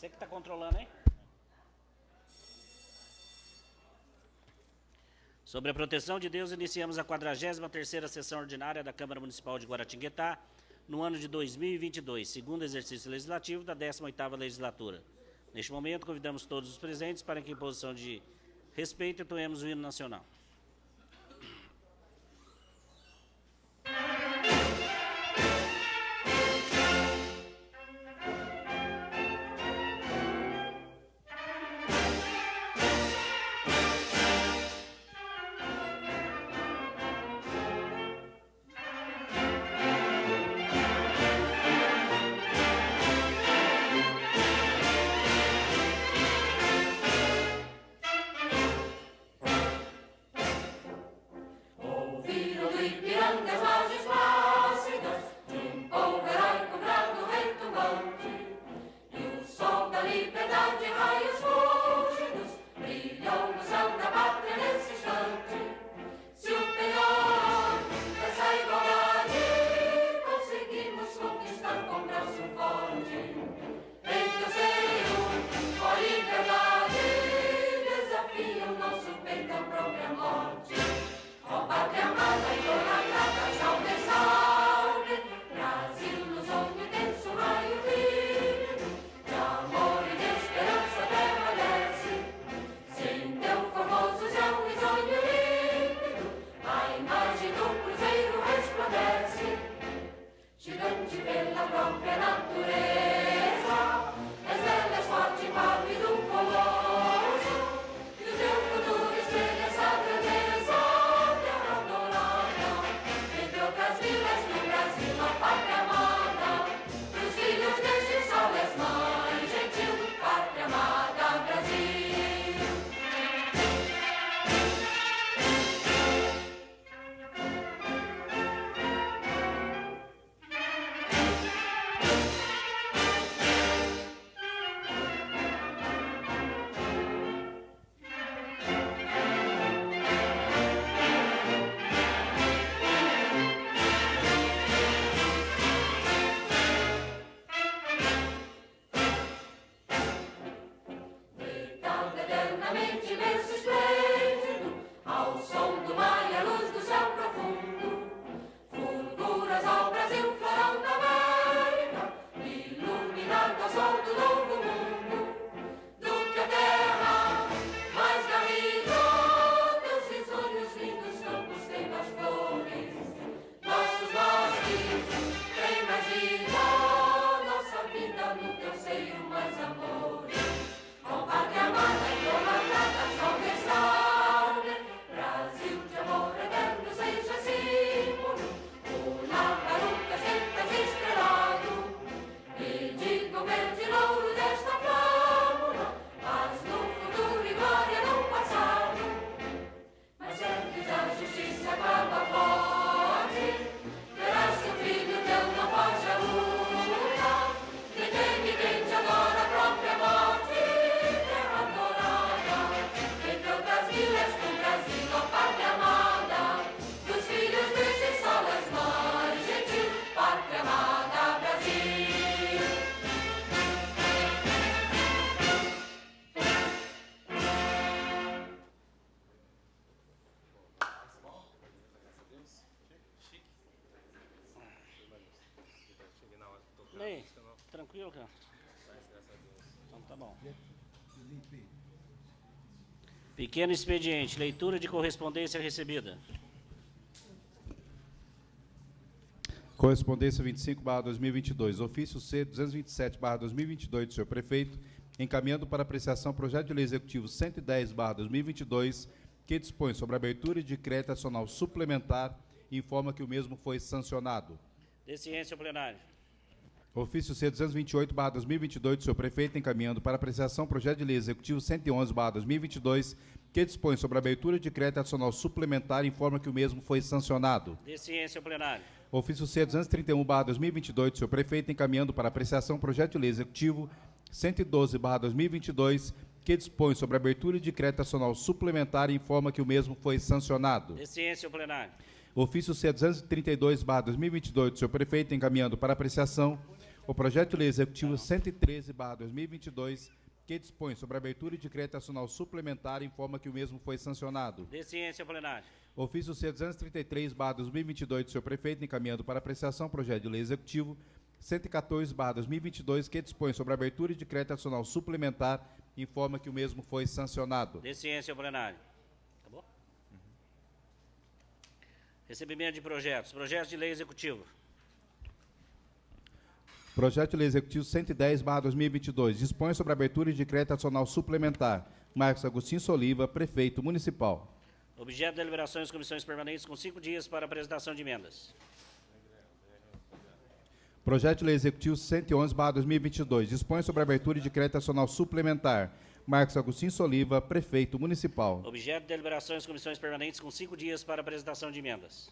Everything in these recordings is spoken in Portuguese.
Você que está controlando, hein? Sobre a proteção de Deus, iniciamos a 43ª sessão ordinária da Câmara Municipal de Guaratinguetá, no ano de 2022, segundo exercício legislativo da 18ª legislatura. Neste momento, convidamos todos os presentes para que, em posição de respeito, entoemos o hino nacional. Tranquilo, cara? Então tá bom. Pequeno expediente, leitura de correspondência recebida. Correspondência 25/2022, ofício C 227/2022 do senhor prefeito, encaminhando para apreciação projeto de lei executivo 110/2022, que dispõe sobre a abertura de crédito adicional suplementar e informa que o mesmo foi sancionado. De ciência ao plenário. Ofício C 228/2022 do senhor prefeito, encaminhando para apreciação projeto de lei executivo 111/2022, que dispõe sobre a abertura de crédito adicional suplementar e informa que o mesmo foi sancionado. De ciência ao plenário. Ofício C 231/2022 do senhor prefeito, encaminhando para apreciação projeto de lei executivo 112/2022, que dispõe sobre a abertura de crédito adicional suplementar e informa que o mesmo foi sancionado. De ciência ao plenário. Ofício C 232/2022 do senhor prefeito, encaminhando para apreciação o projeto de lei executivo 113/2022, que dispõe sobre a abertura de crédito nacional suplementar, informa que o mesmo foi sancionado. De ciência ao plenário. Ofício C 233/2022 do senhor prefeito, encaminhando para apreciação o projeto de lei executivo 114/2022, que dispõe sobre a abertura de crédito nacional suplementar, informa que o mesmo foi sancionado. De ciência ao plenário. Acabou? Recebimento de projetos. Projeto de lei executivo. Projeto de lei executivo 110/2022, dispõe sobre a abertura de crédito nacional suplementar. Marcos Agostinho Soliva, prefeito municipal. Objeto de deliberações comissões permanentes com 5 dias para apresentação de emendas. Projeto de lei executivo 111/2022, dispõe sobre a abertura de crédito nacional suplementar. Marcos Agostinho Soliva, prefeito municipal. Objeto de deliberações comissões permanentes com 5 dias para apresentação de emendas.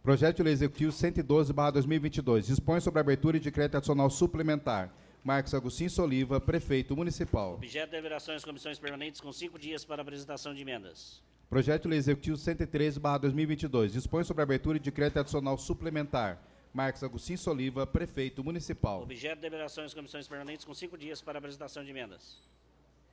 Projeto de lei executivo 112/2022, dispõe sobre a abertura de crédito nacional suplementar. Marcos Agostinho Soliva, prefeito municipal. Objeto de deliberações comissões permanentes com 5 dias para apresentação de emendas. Projeto de lei executivo 113/2022, dispõe sobre a abertura de crédito adicional suplementar. Marcos Agostinho Soliva, prefeito municipal. Objeto de deliberações comissões permanentes com 5 dias para apresentação de emendas.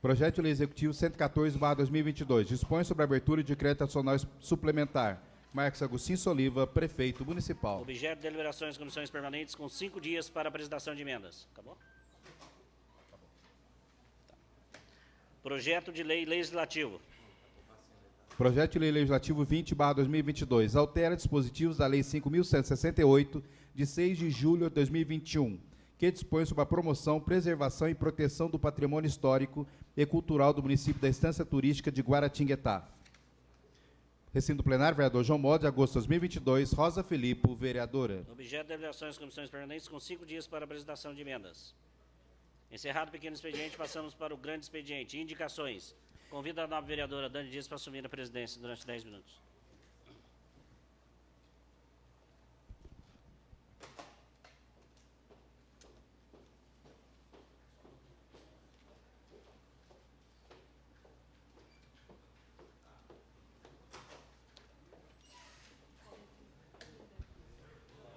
Projeto de lei executivo 114/2022, dispõe sobre a abertura de crédito adicional suplementar. Marcos Agostinho Soliva, prefeito municipal. Objeto de deliberações comissões permanentes com 5 dias para apresentação de emendas. Acabou? Tá. Projeto de lei legislativo. Projeto de lei legislativo 20/2022, altera dispositivos da Lei 5.168, de 6 de julho de 2021, que dispõe sobre a promoção, preservação e proteção do patrimônio histórico e cultural do município da Estância Turística de Guaratinguetá. Recinto plenário, vereador João Mó, de agosto de 2022, Rosa Filipe, vereadora. Objeto de deliberações comissões permanentes com 5 dias para apresentação de emendas. Encerrado o pequeno expediente, passamos para o grande expediente. Indicações. Convido a nova vereadora Dani Dias para assumir a presidência durante 10 minutos.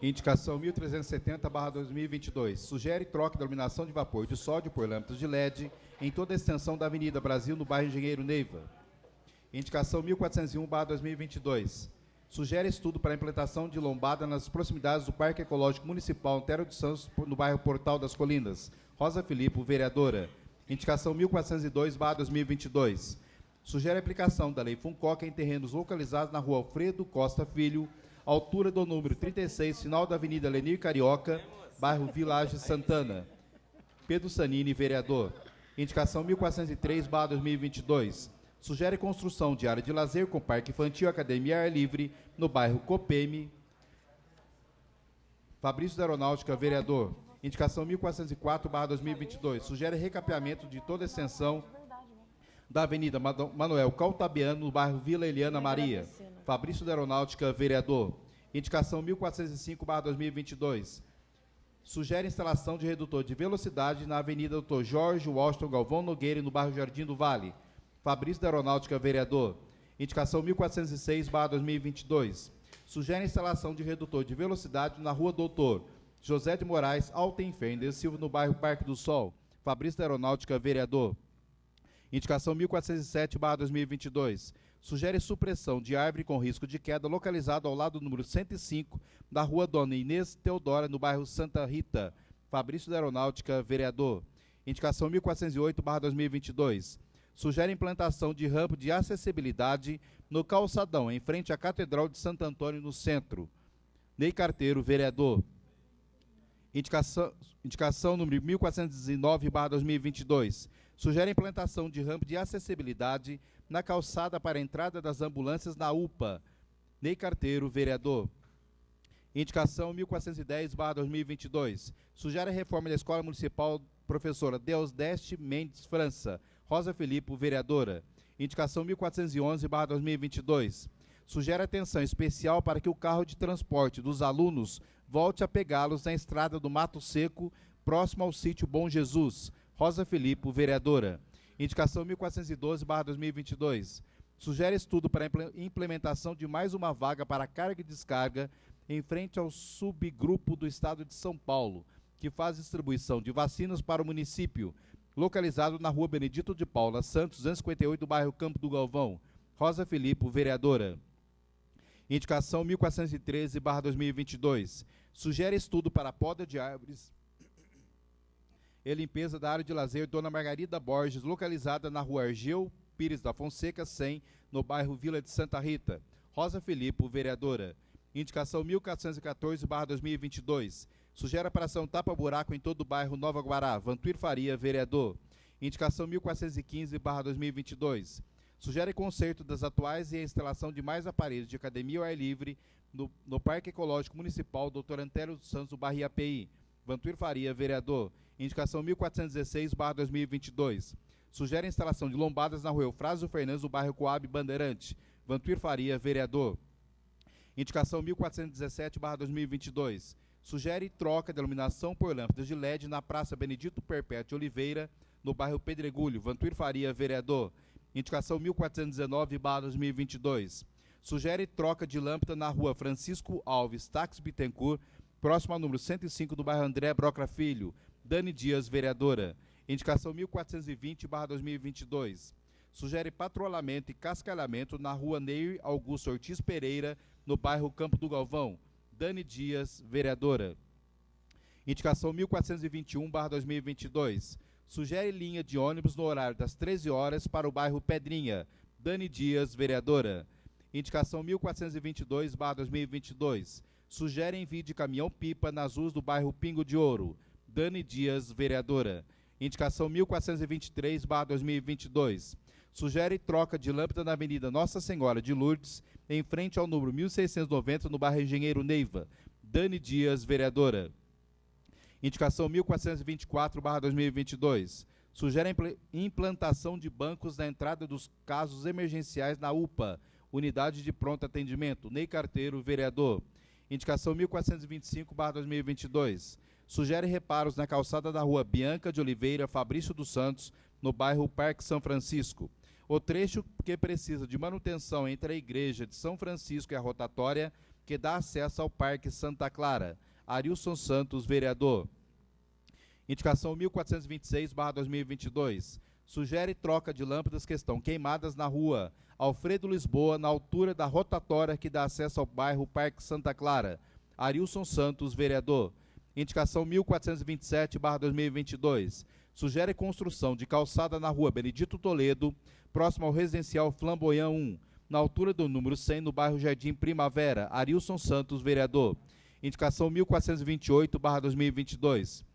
Indicação 1370/2022. Sugere troca da iluminação de vapor de sódio por lâmpadas de LED em toda a extensão da Avenida Brasil, no bairro Engenheiro Neiva. Indicação 1401/2022. Sugere estudo para a implantação de lombada nas proximidades do Parque Ecológico Municipal Antero de Santos, no bairro Portal das Colinas. Rosa Filipe, vereadora. Indicação 1402/2022. Sugere a aplicação da Lei Funcoca em terrenos localizados na Rua Alfredo Costa Filho, altura do número 36, final da Avenida Lenir Carioca, bairro Village Santana. Pedro Sanini, vereador. Indicação 1403/2022. Sugere construção de área de lazer com parque infantil e academia ar livre no bairro Copeme. Fabrício da Aeronáutica, vereador. Indicação 1404/2022. Sugere recapeamento de toda a extensão da Avenida Manuel Caltabiano, no bairro Vila Eliana Maria. Fabrício da Aeronáutica, vereador. Indicação 1405/2022. Sugere instalação de redutor de velocidade na Avenida Dr. Jorge Washington Galvão Nogueira, no bairro Jardim do Vale. Fabrício da Aeronáutica, vereador. Indicação 1406/2022. Sugere instalação de redutor de velocidade na Rua Doutor José de Moraes Altenfender Silva, no bairro Parque do Sol. Fabrício da Aeronáutica, vereador. Indicação 1407/2022. Sugere supressão de árvore com risco de queda localizado ao lado do número 105 da Rua Dona Inês Teodora, no bairro Santa Rita. Fabrício da Aeronáutica, vereador. Indicação 1408/2022. Sugere implantação de rampa de acessibilidade no calçadão, em frente à Catedral de Santo Antônio, no centro. Ney Carteiro, vereador. Indicação número 1419/2022. Sugere implantação de rampa de acessibilidade na calçada para a entrada das ambulâncias na UPA. Ney Carteiro, vereador. Indicação 1410/2022. Sugere a reforma da Escola Municipal Professora Deusdeste Mendes França. Rosa Filipe, vereadora. Indicação 1411/2022. Sugere atenção especial para que o carro de transporte dos alunos volte a pegá-los na estrada do Mato Seco, próximo ao sítio Bom Jesus. Rosa Filipe, vereadora. Indicação 1412/2022. Sugere estudo para a implementação de mais uma vaga para carga e descarga em frente ao subgrupo do Estado de São Paulo, que faz distribuição de vacinas para o município, localizado na Rua Benedito de Paula Santos, 258, bairro Campo do Galvão. Rosa Filipe, vereadora. Indicação 1413/2022. Sugere estudo para poda de árvores e limpeza da área de lazer Dona Margarida Borges, localizada na Rua Argeu Pires da Fonseca, 100, no bairro Vila de Santa Rita. Rosa Filipe, vereadora. Indicação 1414/2022. Sugere a operação tapa-buraco em todo o bairro Nova Guará. Vantuir Faria, vereador. Indicação 1415/2022. Sugere conserto das atuais e a instalação de mais aparelhos de academia ao ar livre no Parque Ecológico Municipal Dr. Antélio dos Santos, do bairro IAPI. Vantuir Faria, vereador. Indicação 1416/2022. Sugere a instalação de lombadas na Rua Eufrásio Fernandes, do bairro Coab Bandeirante. Vantuir Faria, vereador. Indicação 1417/2022. Sugere troca de iluminação por lâmpadas de LED na Praça Benedito Perpétuo Oliveira, no bairro Pedregulho. Vantuir Faria, vereador. Indicação 1419/2022. Sugere troca de lâmpada na Rua Francisco Alves Tax Bittencourt, próximo ao número 105 do bairro André Broca Filho. Dani Dias, vereadora. Indicação 1420/2022. Sugere patrulhamento e cascalhamento na Rua Neir Augusto Ortiz Pereira, no bairro Campo do Galvão. Dani Dias, vereadora. Indicação 1421/2022. Sugere linha de ônibus no horário das 13 horas para o bairro Pedrinha. Dani Dias, vereadora. Indicação 1422/2022. Sugere envio de caminhão-pipa nas ruas do bairro Pingo de Ouro. Dani Dias, vereadora. Indicação 1423/2022. Sugere troca de lâmpada na Avenida Nossa Senhora de Lourdes, em frente ao número 1690, no bairro Engenheiro Neiva. Dani Dias, vereadora. Indicação 1424/2022. Sugere a implantação de bancos na entrada dos casos emergenciais na UPA, Unidade de Pronto Atendimento. Ney Carteiro, vereador. Indicação 1425/2022. Sugere reparos na calçada da Rua Bianca de Oliveira Fabrício dos Santos, no bairro Parque São Francisco. O trecho que precisa de manutenção entre a Igreja de São Francisco e a rotatória que dá acesso ao Parque Santa Clara. Arilson Santos, vereador. Indicação 1426/2022. Sugere troca de lâmpadas que estão queimadas na Rua Alfredo Lisboa, na altura da rotatória que dá acesso ao bairro Parque Santa Clara. Arilson Santos, vereador. Indicação 1427/2022. Sugere construção de calçada na Rua Benedito Toledo, próximo ao residencial Flamboyant 1, na altura do número 100, no bairro Jardim Primavera. Arilson Santos, vereador. Indicação 1428/2022.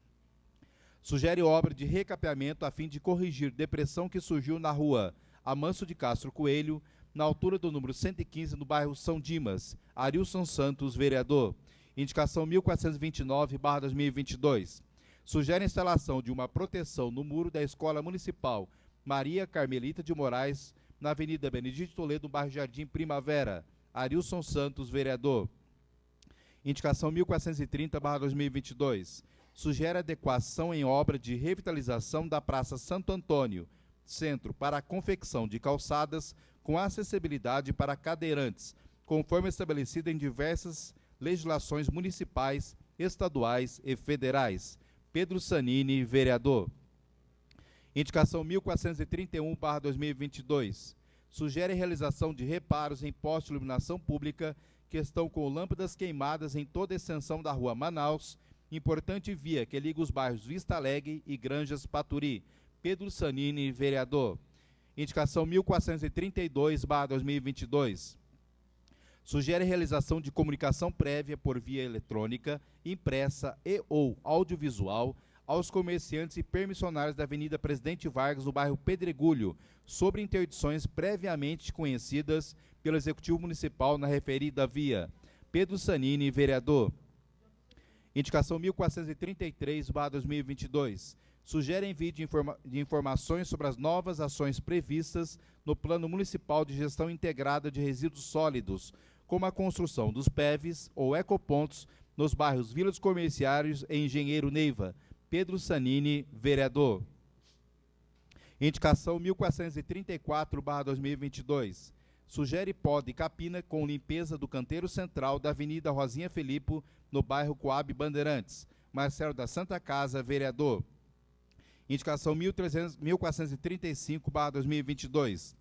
Sugere obra de recapeamento a fim de corrigir depressão que surgiu na Rua Amâncio de Castro Coelho, na altura do número 115, no bairro São Dimas. Arilson Santos, vereador. Indicação 1429/2022. Sugere a instalação de uma proteção no muro da Escola Municipal Maria Carmelita de Moraes, na Avenida Benedito Toledo, no bairro Jardim Primavera. Arilson Santos, vereador. Indicação 1430/2022. Sugere adequação em obra de revitalização da Praça Santo Antônio, centro, para a confecção de calçadas com acessibilidade para cadeirantes, conforme estabelecido em diversas legislações municipais, estaduais e federais. Pedro Sanini, vereador. Indicação 1431/2022. Sugere a realização de reparos em postos de iluminação pública que estão com lâmpadas queimadas em toda a extensão da Rua Manaus, importante via que liga os bairros Vista Alegre e Granjas Paturi. Pedro Sanini, vereador. Indicação 1432/2022. Sugere a realização de comunicação prévia por via eletrônica, impressa e ou audiovisual aos comerciantes e permissionários da Avenida Presidente Vargas, no bairro Pedregulho, sobre interdições previamente conhecidas pelo Executivo Municipal na referida via. Pedro Sanini, vereador. Indicação 1433/2022. Sugere envio de informações sobre as novas ações previstas no Plano Municipal de Gestão Integrada de Resíduos Sólidos, como a construção dos PEVs ou ecopontos nos bairros Vila dos Comerciários e Engenheiro Neiva. Pedro Sanini, vereador. Indicação 1434/2022. sugere poda e capina com limpeza do canteiro central da Avenida Rosinha Felipe, no bairro Coab Bandeirantes. Marcelo da Santa Casa, vereador. Indicação 1435/2022.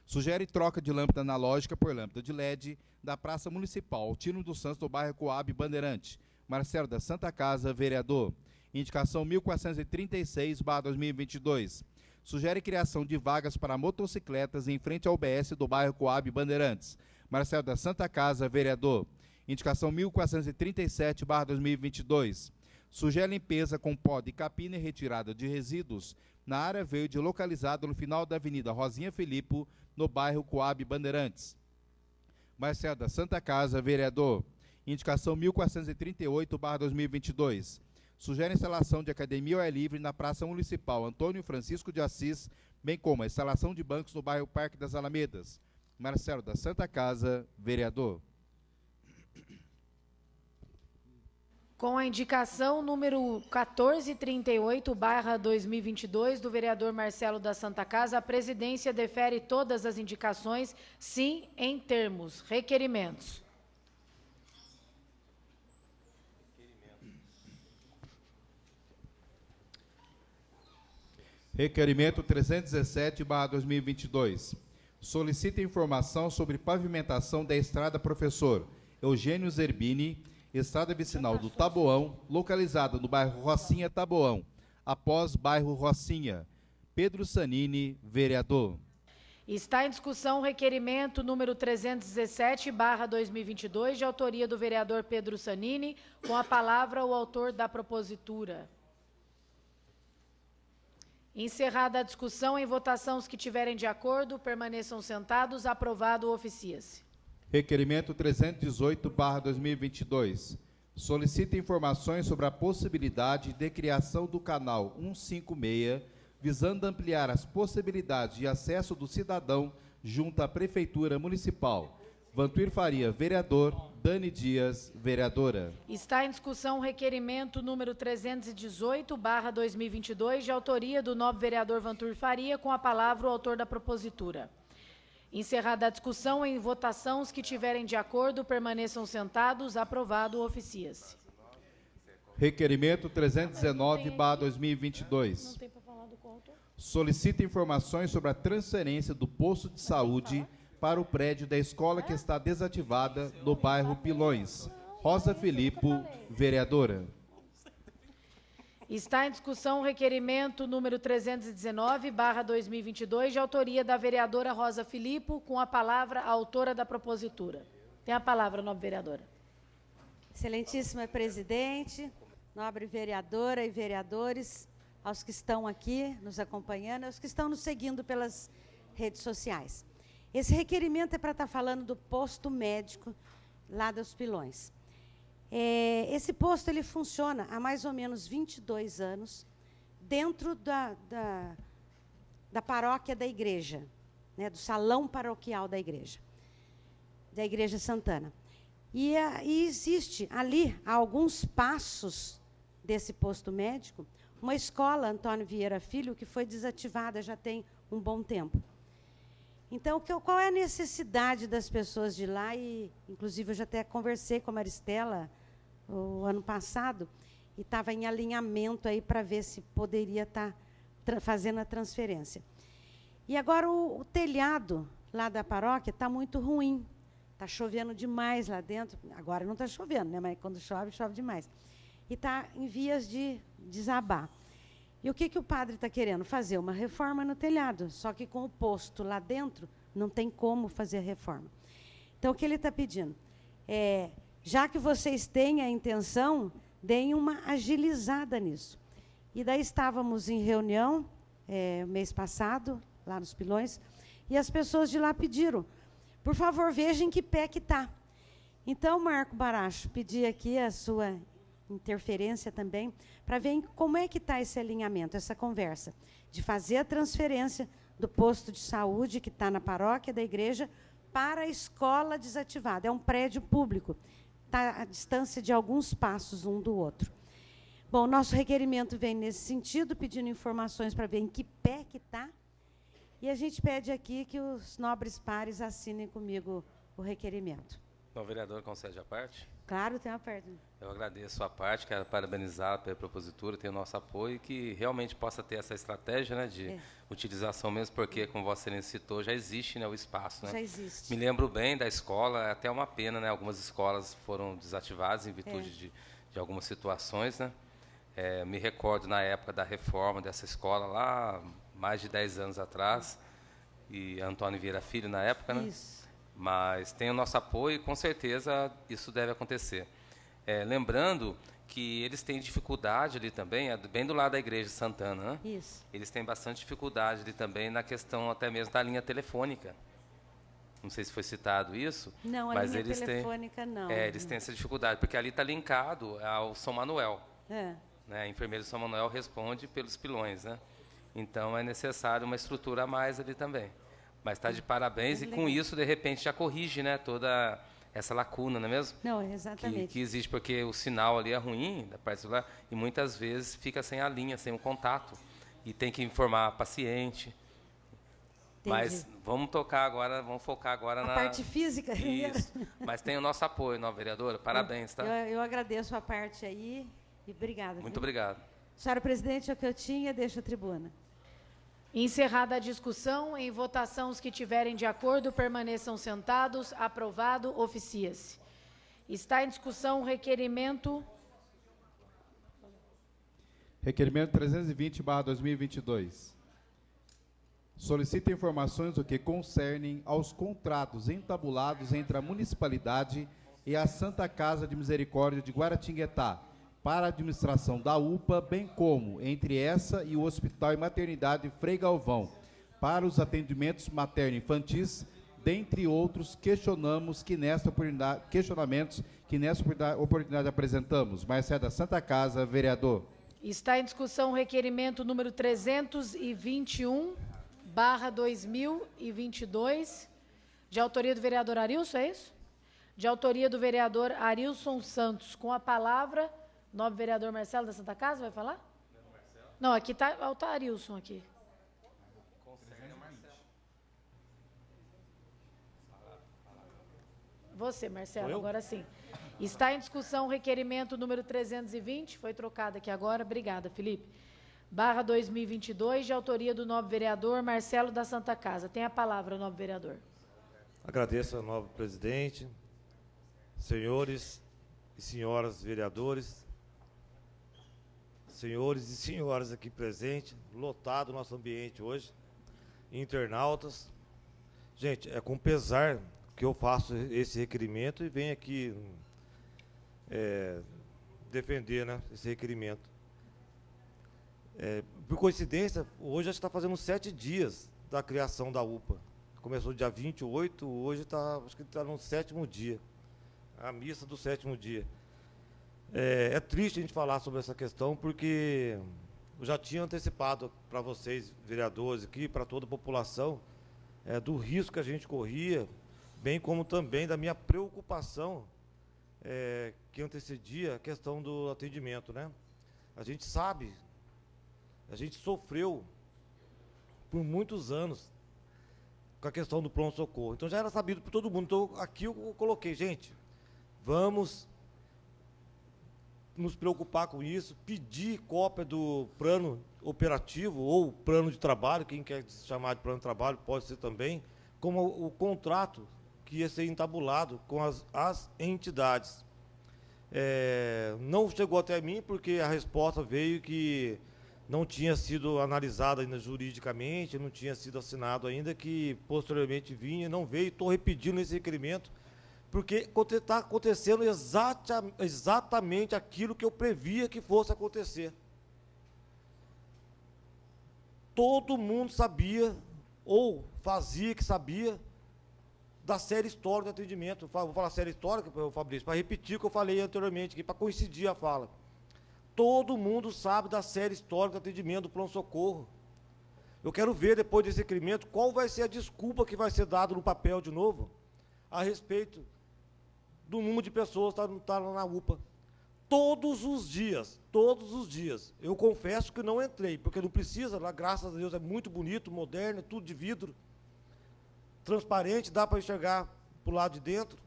Sugere troca de lâmpada analógica por lâmpada de LED da Praça Municipal Altino dos Santos, do bairro Coab Bandeirante. Marcelo da Santa Casa, vereador. Indicação 1436/2022. Sugere criação de vagas para motocicletas em frente ao UBS do bairro Coab Bandeirantes. Marcelo da Santa Casa, vereador. Indicação 1437/2022. Sugere limpeza com poda e capina e retirada de resíduos na área verde localizada no final da Avenida Rosinha Felipe, no bairro Coab Bandeirantes. Marcelo da Santa Casa, vereador. Indicação 1438/2022. Sugere instalação de academia ao ar livre na Praça Municipal Antônio Francisco de Assis, bem como a instalação de bancos no bairro Parque das Alamedas. Marcelo da Santa Casa, vereador. Com a indicação número 1438/2022 do vereador Marcelo da Santa Casa, a presidência defere todas as indicações, sim, em termos. Requerimentos. Requerimento 317/2022. Solicita informação sobre pavimentação da estrada Professor Eugênio Zerbini, estrada vicinal do Taboão, localizada no bairro Rocinha, Taboão, após bairro Rocinha. Pedro Sanini, vereador. Está em discussão o requerimento número 317/2022, de autoria do vereador Pedro Sanini, com a palavra o autor da propositura. Encerrada a discussão, em votação, os que tiverem de acordo, permaneçam sentados. Aprovado, oficia-se. Requerimento 318/2022. Solicita informações sobre a possibilidade de criação do canal 156, visando ampliar as possibilidades de acesso do cidadão junto à Prefeitura Municipal. Vantuir Faria, vereador. Dani Dias, vereadora. Está em discussão o requerimento número 318/2022, de autoria do nobre vereador Vantuir Faria, com a palavra o autor da propositura. Encerrada a discussão, em votação, os que tiverem de acordo, permaneçam sentados. Aprovado, oficia-se. Requerimento 319/2022. Solicita informações sobre a transferência do posto de saúde para o prédio da escola que está desativada no bairro Pilões. Rosa Filipe, vereadora. Está em discussão o requerimento número 319/2022, de autoria da vereadora Rosa Filipe, com a palavra a autora da propositura. Tem a palavra, nobre vereadora. Excelentíssima presidente, nobre vereadora e vereadores, aos que estão aqui nos acompanhando, aos que estão nos seguindo pelas redes sociais. Esse requerimento é para estar falando do posto médico lá dos Pilões. Esse posto ele funciona há mais ou menos 22 anos dentro da paróquia da igreja, né, do salão paroquial da igreja Santana. E existe ali, a alguns passos desse posto médico, uma escola Antônio Vieira Filho, que foi desativada já tem um bom tempo. Então, qual é a necessidade das pessoas de lá? E, inclusive, eu já até conversei com a Maristela o ano passado e estava em alinhamento aí para ver se poderia estar fazendo a transferência. E agora o telhado lá da paróquia está muito ruim. Está chovendo demais lá dentro. Agora não está chovendo, né? Mas quando chove, chove demais. E está em vias de desabar. E o que o padre está querendo? Fazer uma reforma no telhado, só que com o posto lá dentro, não tem como fazer a reforma. Então, o que ele está pedindo? Já que vocês têm a intenção, deem uma agilizada nisso. E daí estávamos em reunião, mês passado, lá nos Pilões, e as pessoas de lá pediram, por favor, vejam em que pé que está. Então, Marco Baracho, pedi aqui a sua interferência também, para ver como é que está esse alinhamento, essa conversa, de fazer a transferência do posto de saúde que está na paróquia da igreja para a escola desativada. É um prédio público, está à distância de alguns passos um do outro. Bom, nosso requerimento vem nesse sentido, pedindo informações para ver em que pé que está E a gente pede aqui que os nobres pares assinem comigo o requerimento. Então, vereador, concede a parte? Claro, tem uma pergunta. Eu agradeço a parte, quero parabenizar pela propositura, tem o nosso apoio e que realmente possa ter essa estratégia, né, de utilização mesmo, porque, como Vossa Excelência citou, já existe, né, o espaço. Né? Já existe. Me lembro bem da escola, é até uma pena, né, algumas escolas foram desativadas em virtude de algumas situações. Né? Me recordo na época da reforma dessa escola, lá mais de 10 anos atrás, e Antônio Vieira Filho na época, né? Isso. Mas tem o nosso apoio e, com certeza, isso deve acontecer. Lembrando que eles têm dificuldade ali também, bem do lado da Igreja de Santana, né? Isso. Eles têm bastante dificuldade ali também na questão até mesmo da linha telefônica. Não sei se foi citado isso. Não, a mas linha eles telefônica têm, não. eles têm essa dificuldade, porque ali está linkado ao São Manuel. É. Né? A enfermeira do São Manuel responde pelos pilões. Né? Então, é necessário uma estrutura a mais ali também. Mas está de parabéns, e com isso, de repente, já corrige, né, toda essa lacuna, não é mesmo? Não, exatamente. Que existe, porque o sinal ali é ruim, da parte celular, e muitas vezes fica sem a linha, sem o contato. E tem que informar a paciente. Entendi. Mas vamos focar agora na parte física. Isso. Mas tem o nosso apoio, não, vereadora? Parabéns, tá? Eu agradeço a parte aí e obrigada. Muito obrigado. Senhora presidente, é o que eu tinha, deixo a tribuna. Encerrada a discussão, em votação, os que tiverem de acordo permaneçam sentados. Aprovado, oficia-se. Está em discussão o requerimento. Requerimento 320/2022. Solicita informações do que concernem aos contratos entabulados entre a municipalidade e a Santa Casa de Misericórdia de Guaratinguetá, para a administração da UPA, bem como entre essa e o Hospital e Maternidade Frei Galvão, para os atendimentos materno-infantis, dentre outros questionamentos que nesta oportunidade apresentamos. Marcelo da Santa Casa, vereador. Está em discussão o requerimento número 321/2022, de autoria do vereador Arilson, é isso? De autoria do vereador Arilson Santos. Com a palavra, nobre vereador Marcelo da Santa Casa, vai falar? Não, aqui está o Arilson aqui. Você, Marcelo, agora sim. Está em discussão o requerimento número 320, foi trocado aqui agora. Obrigada, Felipe. /2022, de autoria do nobre vereador Marcelo da Santa Casa. Tem a palavra, nobre vereador. Agradeço ao nobre presidente, senhores e senhoras vereadores, senhores e senhoras aqui presentes, lotado o nosso ambiente hoje, internautas. Gente, é com pesar que eu faço esse requerimento e venho aqui defender, né, esse requerimento. Por coincidência, hoje já está fazendo 7 dias da criação da UPA. Começou dia 28, hoje acho que está no 7º dia, a missa do 7º dia. É triste a gente falar sobre essa questão, porque eu já tinha antecipado para vocês, vereadores aqui, para toda a população, do risco que a gente corria, bem como também da minha preocupação que antecedia a questão do atendimento, né? A gente sabe, a gente sofreu por muitos anos com a questão do pronto-socorro. Então já era sabido por todo mundo. Então aqui eu coloquei, gente, vamos nos preocupar com isso, pedir cópia do plano operativo ou plano de trabalho, quem quer se chamar de plano de trabalho pode ser também, como o contrato que ia ser entabulado com as entidades. Não chegou até mim porque a resposta veio que não tinha sido analisado ainda juridicamente, não tinha sido assinado ainda, que posteriormente vinha, não veio. Estou repetindo esse requerimento, porque está acontecendo exatamente aquilo que eu previa que fosse acontecer. Todo mundo sabia, ou fazia que sabia, da série histórica de atendimento. Vou falar série histórica, Fabrício, para repetir o que eu falei anteriormente, aqui, para coincidir a fala. Todo mundo sabe da série histórica de atendimento do pronto-socorro. Eu quero ver, depois desse requerimento, qual vai ser a desculpa que vai ser dada no papel de novo, a respeito do número de pessoas que estão na UPA. todos os dias, todos os dias. Eu confesso que não entrei, porque não precisa, lá, graças a Deus, é muito bonito, moderno, é tudo de vidro, transparente, dá para enxergar para o lado de dentro.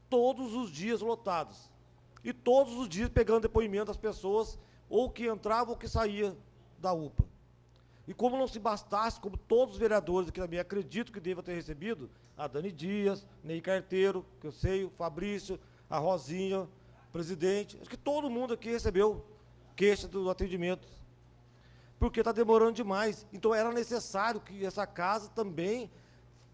Todos os dias lotados. E todos os dias pegando depoimento das pessoas, ou que entravam ou que saía da UPA. E como não se bastasse, como todos os vereadores aqui também acredito que devam ter recebido, a Dani Dias, Ney Carteiro, que eu sei, o Fabrício, a Rosinha, o presidente, acho que todo mundo aqui recebeu queixa do atendimento, porque está demorando demais. Então era necessário que essa casa também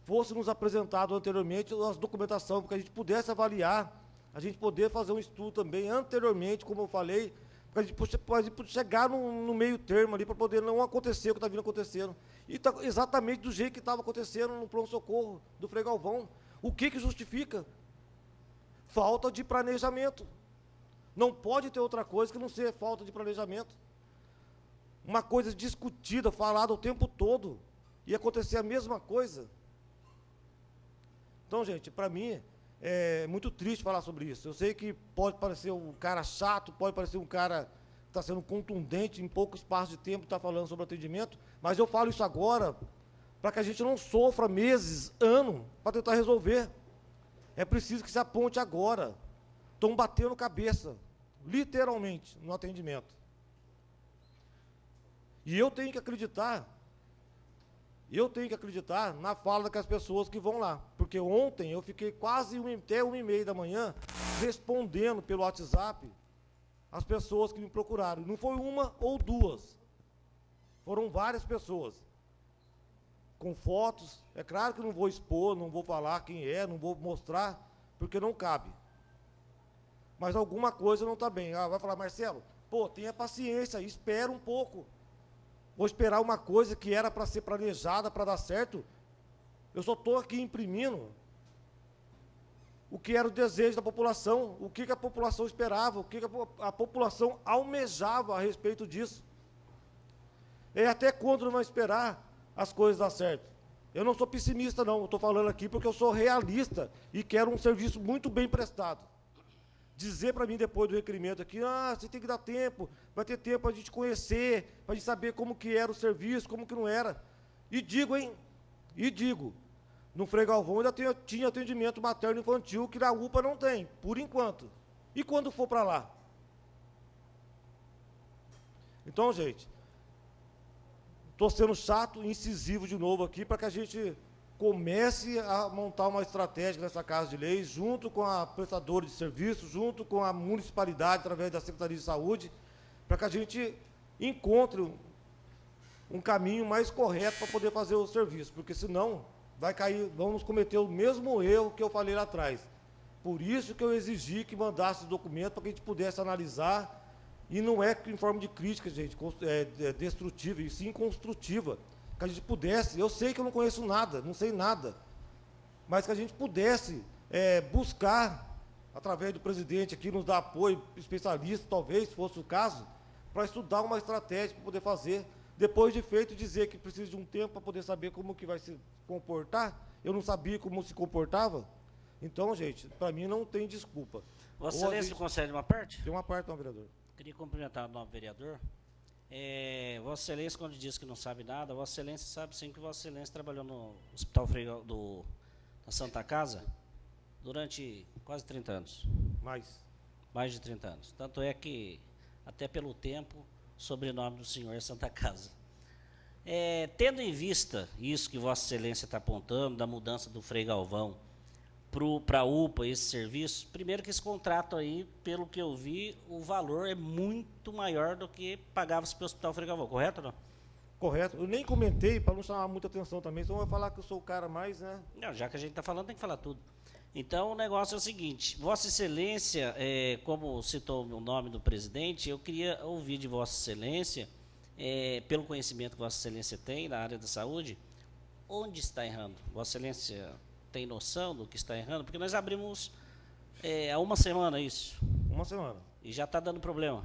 fosse nos apresentado anteriormente as documentação, para que a gente pudesse avaliar, a gente poder fazer um estudo também anteriormente, como eu falei, para a gente pode chegar no meio termo ali, para poder não acontecer o que está vindo acontecendo. E está exatamente do jeito que estava acontecendo no pronto-socorro do Frei Galvão. O que justifica? Falta de planejamento. Não pode ter outra coisa que não ser falta de planejamento. Uma coisa discutida, falada o tempo todo, e acontecer a mesma coisa. Então, gente, para mim, é muito triste falar sobre isso. Eu sei que pode parecer um cara chato, pode parecer um cara que está sendo contundente em pouco espaço de tempo, está falando sobre atendimento, mas eu falo isso agora para que a gente não sofra meses, ano, para tentar resolver. É preciso que se aponte agora. Estão batendo cabeça, literalmente, no atendimento. E eu tenho que acreditar na fala daquelas pessoas que vão lá. Porque ontem eu fiquei quase até 1h30 da manhã respondendo pelo WhatsApp as pessoas que me procuraram. Não foi uma ou duas. Foram várias pessoas. Com fotos. É claro que eu não vou expor, não vou falar quem é, não vou mostrar, porque não cabe. Mas alguma coisa não está bem. Ah, vai falar, Marcelo, pô, tenha paciência, espera um pouco. Vou esperar uma coisa que era para ser planejada, para dar certo. Eu só estou aqui imprimindo o que era o desejo da população, o que a população esperava, o que a população almejava a respeito disso. E até quando não vai esperar as coisas dar certo? Eu não sou pessimista, não. Eu estou falando aqui porque eu sou realista e quero um serviço muito bem prestado. Dizer para mim depois do requerimento aqui, você tem que dar tempo, vai ter tempo para a gente conhecer, para a gente saber como que era o serviço, como que não era. E digo, no Frei Galvão ainda tinha atendimento materno infantil que na UPA não tem, por enquanto. E quando for para lá? Então, gente, estou sendo chato e incisivo de novo aqui para que a gente comece a montar uma estratégia nessa Casa de Leis, junto com a prestadora de serviços, junto com a municipalidade, através da Secretaria de Saúde, para que a gente encontre um caminho mais correto para poder fazer o serviço, porque senão vamos cometer o mesmo erro que eu falei lá atrás. Por isso que eu exigi que mandasse o documento para que a gente pudesse analisar, e não é em forma de crítica, gente, destrutiva, e sim construtiva, que a gente pudesse, eu sei que eu não conheço nada, não sei nada, mas que a gente pudesse buscar, através do presidente aqui, nos dar apoio, especialista, talvez, se fosse o caso, para estudar uma estratégia para poder fazer, depois de feito, dizer que precisa de um tempo para poder saber como que vai se comportar. Eu não sabia como se comportava. Então, gente, para mim não tem desculpa. Vossa Excelência concede uma parte? Tem uma parte, não, vereador. Queria cumprimentar o novo vereador. Vossa Excelência, quando diz que não sabe nada, Vossa Excelência sabe sim que Vossa Excelência trabalhou no Hospital da Santa Casa durante quase 30 anos. Mais de 30 anos. Tanto é que, até pelo tempo, o sobrenome do senhor é Santa Casa. Tendo em vista isso que Vossa Excelência está apontando, da mudança do Frei Galvão para a UPA, esse serviço, primeiro que esse contrato aí, pelo que eu vi, o valor é muito maior do que pagava-se pelo Hospital Frei Galvão, correto ou não? Correto. Eu nem comentei, para não chamar muita atenção também, senão vai falar que eu sou o cara mais, né? Não, já que a gente está falando, tem que falar tudo. Então, o negócio é o seguinte, Vossa Excelência, como citou o nome do presidente, eu queria ouvir de Vossa Excelência, pelo conhecimento que Vossa Excelência tem na área da saúde, onde está errando? Vossa Excelência tem noção do que está errando? Porque nós abrimos há uma semana isso. Uma semana. E já está dando problema.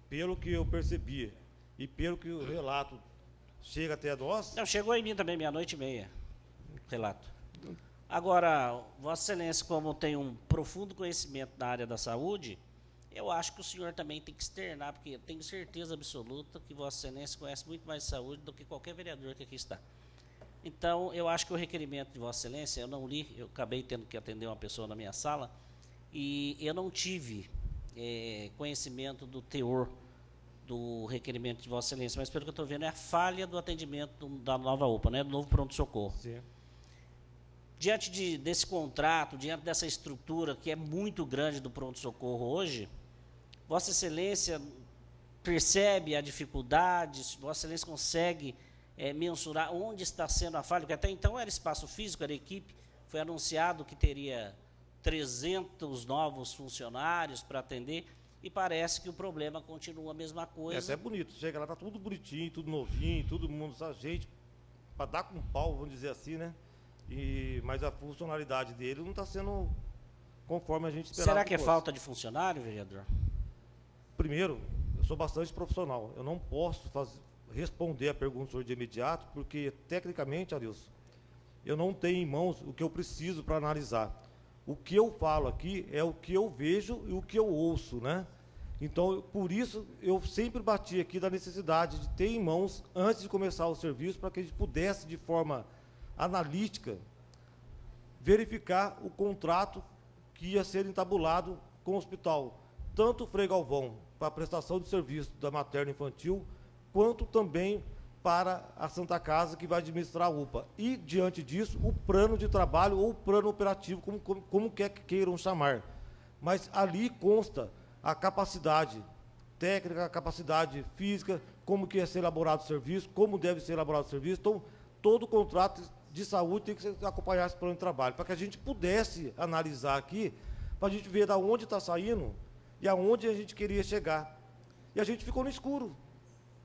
Pelo que eu percebi e pelo que o relato chega até nós... Não, chegou em mim também, 00:30, relato. Agora, Vossa Excelência, como tem um profundo conhecimento na área da saúde, Eu acho que o senhor também tem que externar, porque eu tenho certeza absoluta que Vossa Excelência conhece muito mais de saúde do que qualquer vereador que aqui está. Então, eu acho que o requerimento de Vossa Excelência, eu não li, eu acabei tendo que atender uma pessoa na minha sala, e eu não tive conhecimento do teor do requerimento de Vossa Excelência, mas pelo que eu estou vendo é a falha do atendimento da nova UPA, né, do novo pronto-socorro. Sim. Diante desse contrato, diante dessa estrutura que é muito grande do pronto-socorro hoje, Vossa Excelência percebe a dificuldade, Vossa Excelência consegue mensurar onde está sendo a falha, porque até então era espaço físico, era equipe, foi anunciado que teria 300 novos funcionários para atender, e parece que o problema continua a mesma coisa. Essa é bonito, chega lá, tá tudo bonitinho, tudo novinho, todo mundo, a gente, para dar com pau, vamos dizer assim, né? Mas a funcionalidade dele não está sendo conforme a gente esperava. Será que é falta de funcionário, vereador? Primeiro, eu sou bastante profissional. Eu não posso responder a pergunta do senhor de imediato, porque, tecnicamente, Arilson, eu não tenho em mãos o que eu preciso para analisar. O que eu falo aqui é o que eu vejo e o que eu ouço, né? Então, por isso, eu sempre bati aqui da necessidade de ter em mãos, antes de começar o serviço, para que a gente pudesse, de forma analítica, verificar o contrato que ia ser entabulado com o hospital, tanto o Frei Galvão, para a prestação de serviço da materno infantil, quanto também para a Santa Casa, que vai administrar a UPA. E, diante disso, o plano de trabalho ou o plano operativo, como quer que queiram chamar. Mas ali consta a capacidade técnica, a capacidade física, como que ia ser elaborado o serviço, como deve ser elaborado o serviço. Então, todo contrato de saúde tem que acompanhar esse plano de trabalho, para que a gente pudesse analisar aqui, para a gente ver de onde está saindo e aonde a gente queria chegar. E a gente ficou no escuro.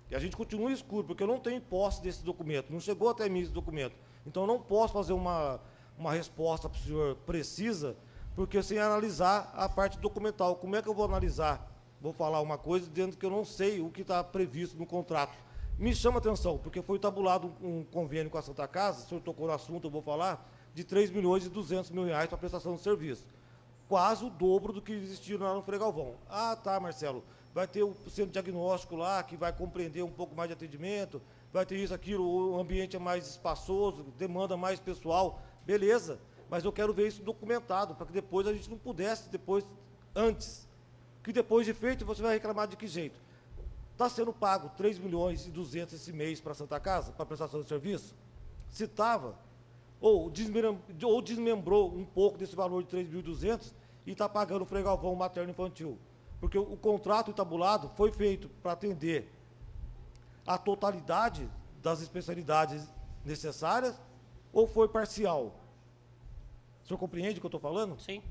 E a gente continua escuro, porque eu não tenho posse desse documento, não chegou até mim esse documento. Então, eu não posso fazer uma resposta para o senhor precisa, porque sem analisar a parte documental. Como é que eu vou analisar? Vou falar uma coisa dentro que eu não sei o que está previsto no contrato. Me chama a atenção, porque foi tabulado um convênio com a Santa Casa, o senhor tocou no assunto, eu vou falar, de R$3.200.000 para a prestação de serviço. Quase o dobro do que existia lá no Frei Galvão. Ah, tá, Marcelo. Vai ter o centro diagnóstico lá, que vai compreender um pouco mais de atendimento, vai ter isso, aquilo, o ambiente é mais espaçoso, demanda mais pessoal, beleza, mas eu quero ver isso documentado, para que depois a gente não pudesse, antes, que depois de feito você vai reclamar de que jeito? Está sendo pago R$3.200.000 esse mês para a Santa Casa, para prestação de serviço? Se estava, ou desmembrou um pouco desse valor de 3.200 e está pagando o Frei Galvão materno infantil. Porque o contrato tabulado foi feito para atender a totalidade das especialidades necessárias ou foi parcial? O senhor compreende o que eu estou falando? Sim.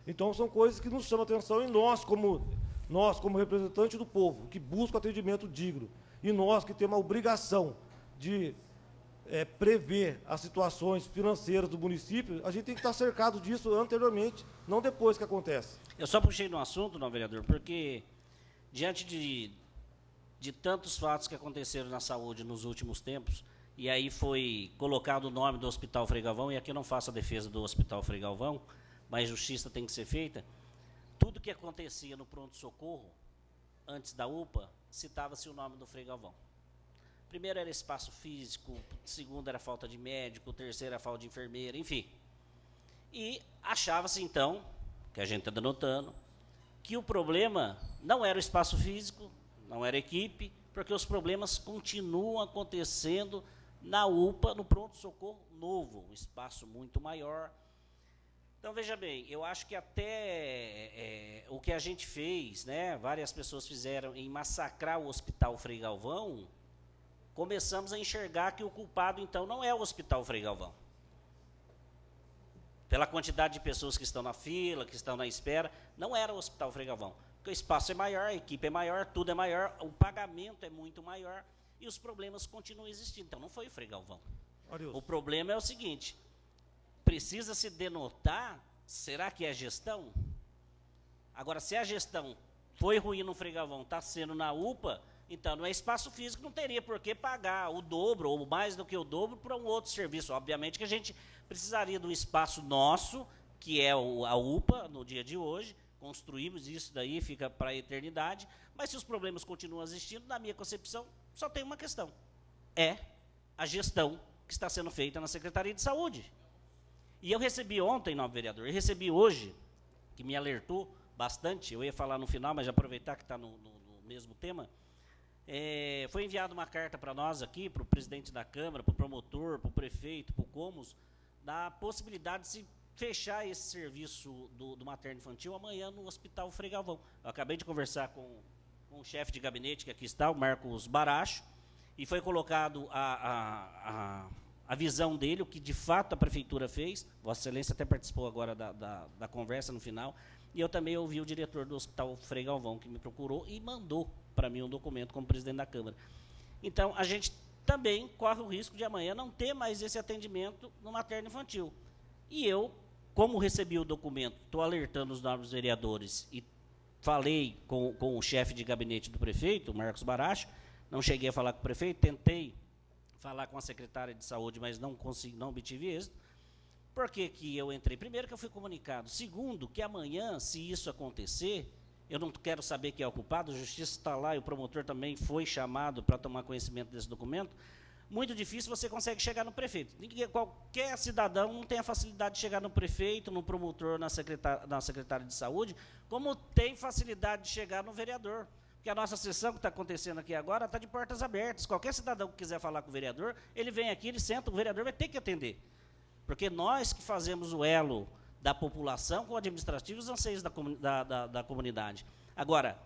Então, são coisas que nos chamam a atenção, e nós, como representantes do povo, que busca atendimento digno, e nós que temos a obrigação de prever as situações financeiras do município, a gente tem que estar cercado disso anteriormente, não depois que acontece. Eu só puxei no assunto, não, vereador, porque diante de tantos fatos que aconteceram na saúde nos últimos tempos, e aí foi colocado o nome do Hospital Frei Galvão, e aqui eu não faço a defesa do Hospital Frei Galvão, mas justiça tem que ser feita, tudo que acontecia no pronto-socorro, antes da UPA, citava-se o nome do Frei Galvão. Primeiro era espaço físico, segundo era falta de médico, terceiro era falta de enfermeira, enfim. E achava-se, então, que a gente está denotando, que o problema não era o espaço físico, não era a equipe, porque os problemas continuam acontecendo na UPA, no pronto-socorro novo, um espaço muito maior. Então, veja bem, eu acho que até o que a gente fez, né, várias pessoas fizeram em massacrar o Hospital Frei Galvão, começamos a enxergar que o culpado, então, não é o Hospital Frei Galvão. Pela quantidade de pessoas que estão na fila, que estão na espera, não era o Hospital Frei Galvão. Porque o espaço é maior, a equipe é maior, tudo é maior, o pagamento é muito maior e os problemas continuam existindo. Então, não foi o Frei Galvão. O problema é o seguinte, precisa se denotar, será que é gestão? Agora, se a gestão foi ruim no Frei Galvão, está sendo na UPA, então não é espaço físico, não teria por que pagar o dobro ou mais do que o dobro para um outro serviço. Obviamente que a gente precisaria de um espaço nosso, que é a UPA, no dia de hoje, construímos, isso daí fica para a eternidade, mas se os problemas continuam existindo, na minha concepção, só tem uma questão, é a gestão que está sendo feita na Secretaria de Saúde. E eu recebi ontem, novo vereador, eu recebi hoje, que me alertou bastante, eu ia falar no final, mas já aproveitar que está no mesmo tema, foi enviada uma carta para nós aqui, para o presidente da Câmara, para o promotor, para o prefeito, para o Comos, da possibilidade de se fechar esse serviço do materno-infantil amanhã no Hospital Frei Galvão. Eu acabei de conversar com o chefe de gabinete que aqui está, o Marcos Baracho, e foi colocado a visão dele, o que de fato a prefeitura fez. Vossa Excelência até participou agora da conversa no final, e eu também ouvi o diretor do Hospital Frei Galvão, que me procurou e mandou para mim um documento como presidente da Câmara. Então, a gente também corre o risco de amanhã não ter mais esse atendimento no materno-infantil. E eu, como recebi o documento, estou alertando os novos vereadores e falei com o chefe de gabinete do prefeito, Marcos Baracho, não cheguei a falar com o prefeito, tentei falar com a secretária de saúde, mas não consegui, não obtive êxito. Por que que eu entrei? Primeiro, que eu fui comunicado. Segundo, que amanhã, se isso acontecer, eu não quero saber quem é o culpado, a justiça está lá e o promotor também foi chamado para tomar conhecimento desse documento. Muito difícil você consegue chegar no prefeito. Qualquer cidadão não tem a facilidade de chegar no prefeito, no promotor, na secretária de saúde, como tem facilidade de chegar no vereador. Porque a nossa sessão que está acontecendo aqui agora está de portas abertas. Qualquer cidadão que quiser falar com o vereador, ele vem aqui, ele senta, o vereador vai ter que atender. Porque nós que fazemos o elo da população com o administrativo e os anseios da comunidade. Agora,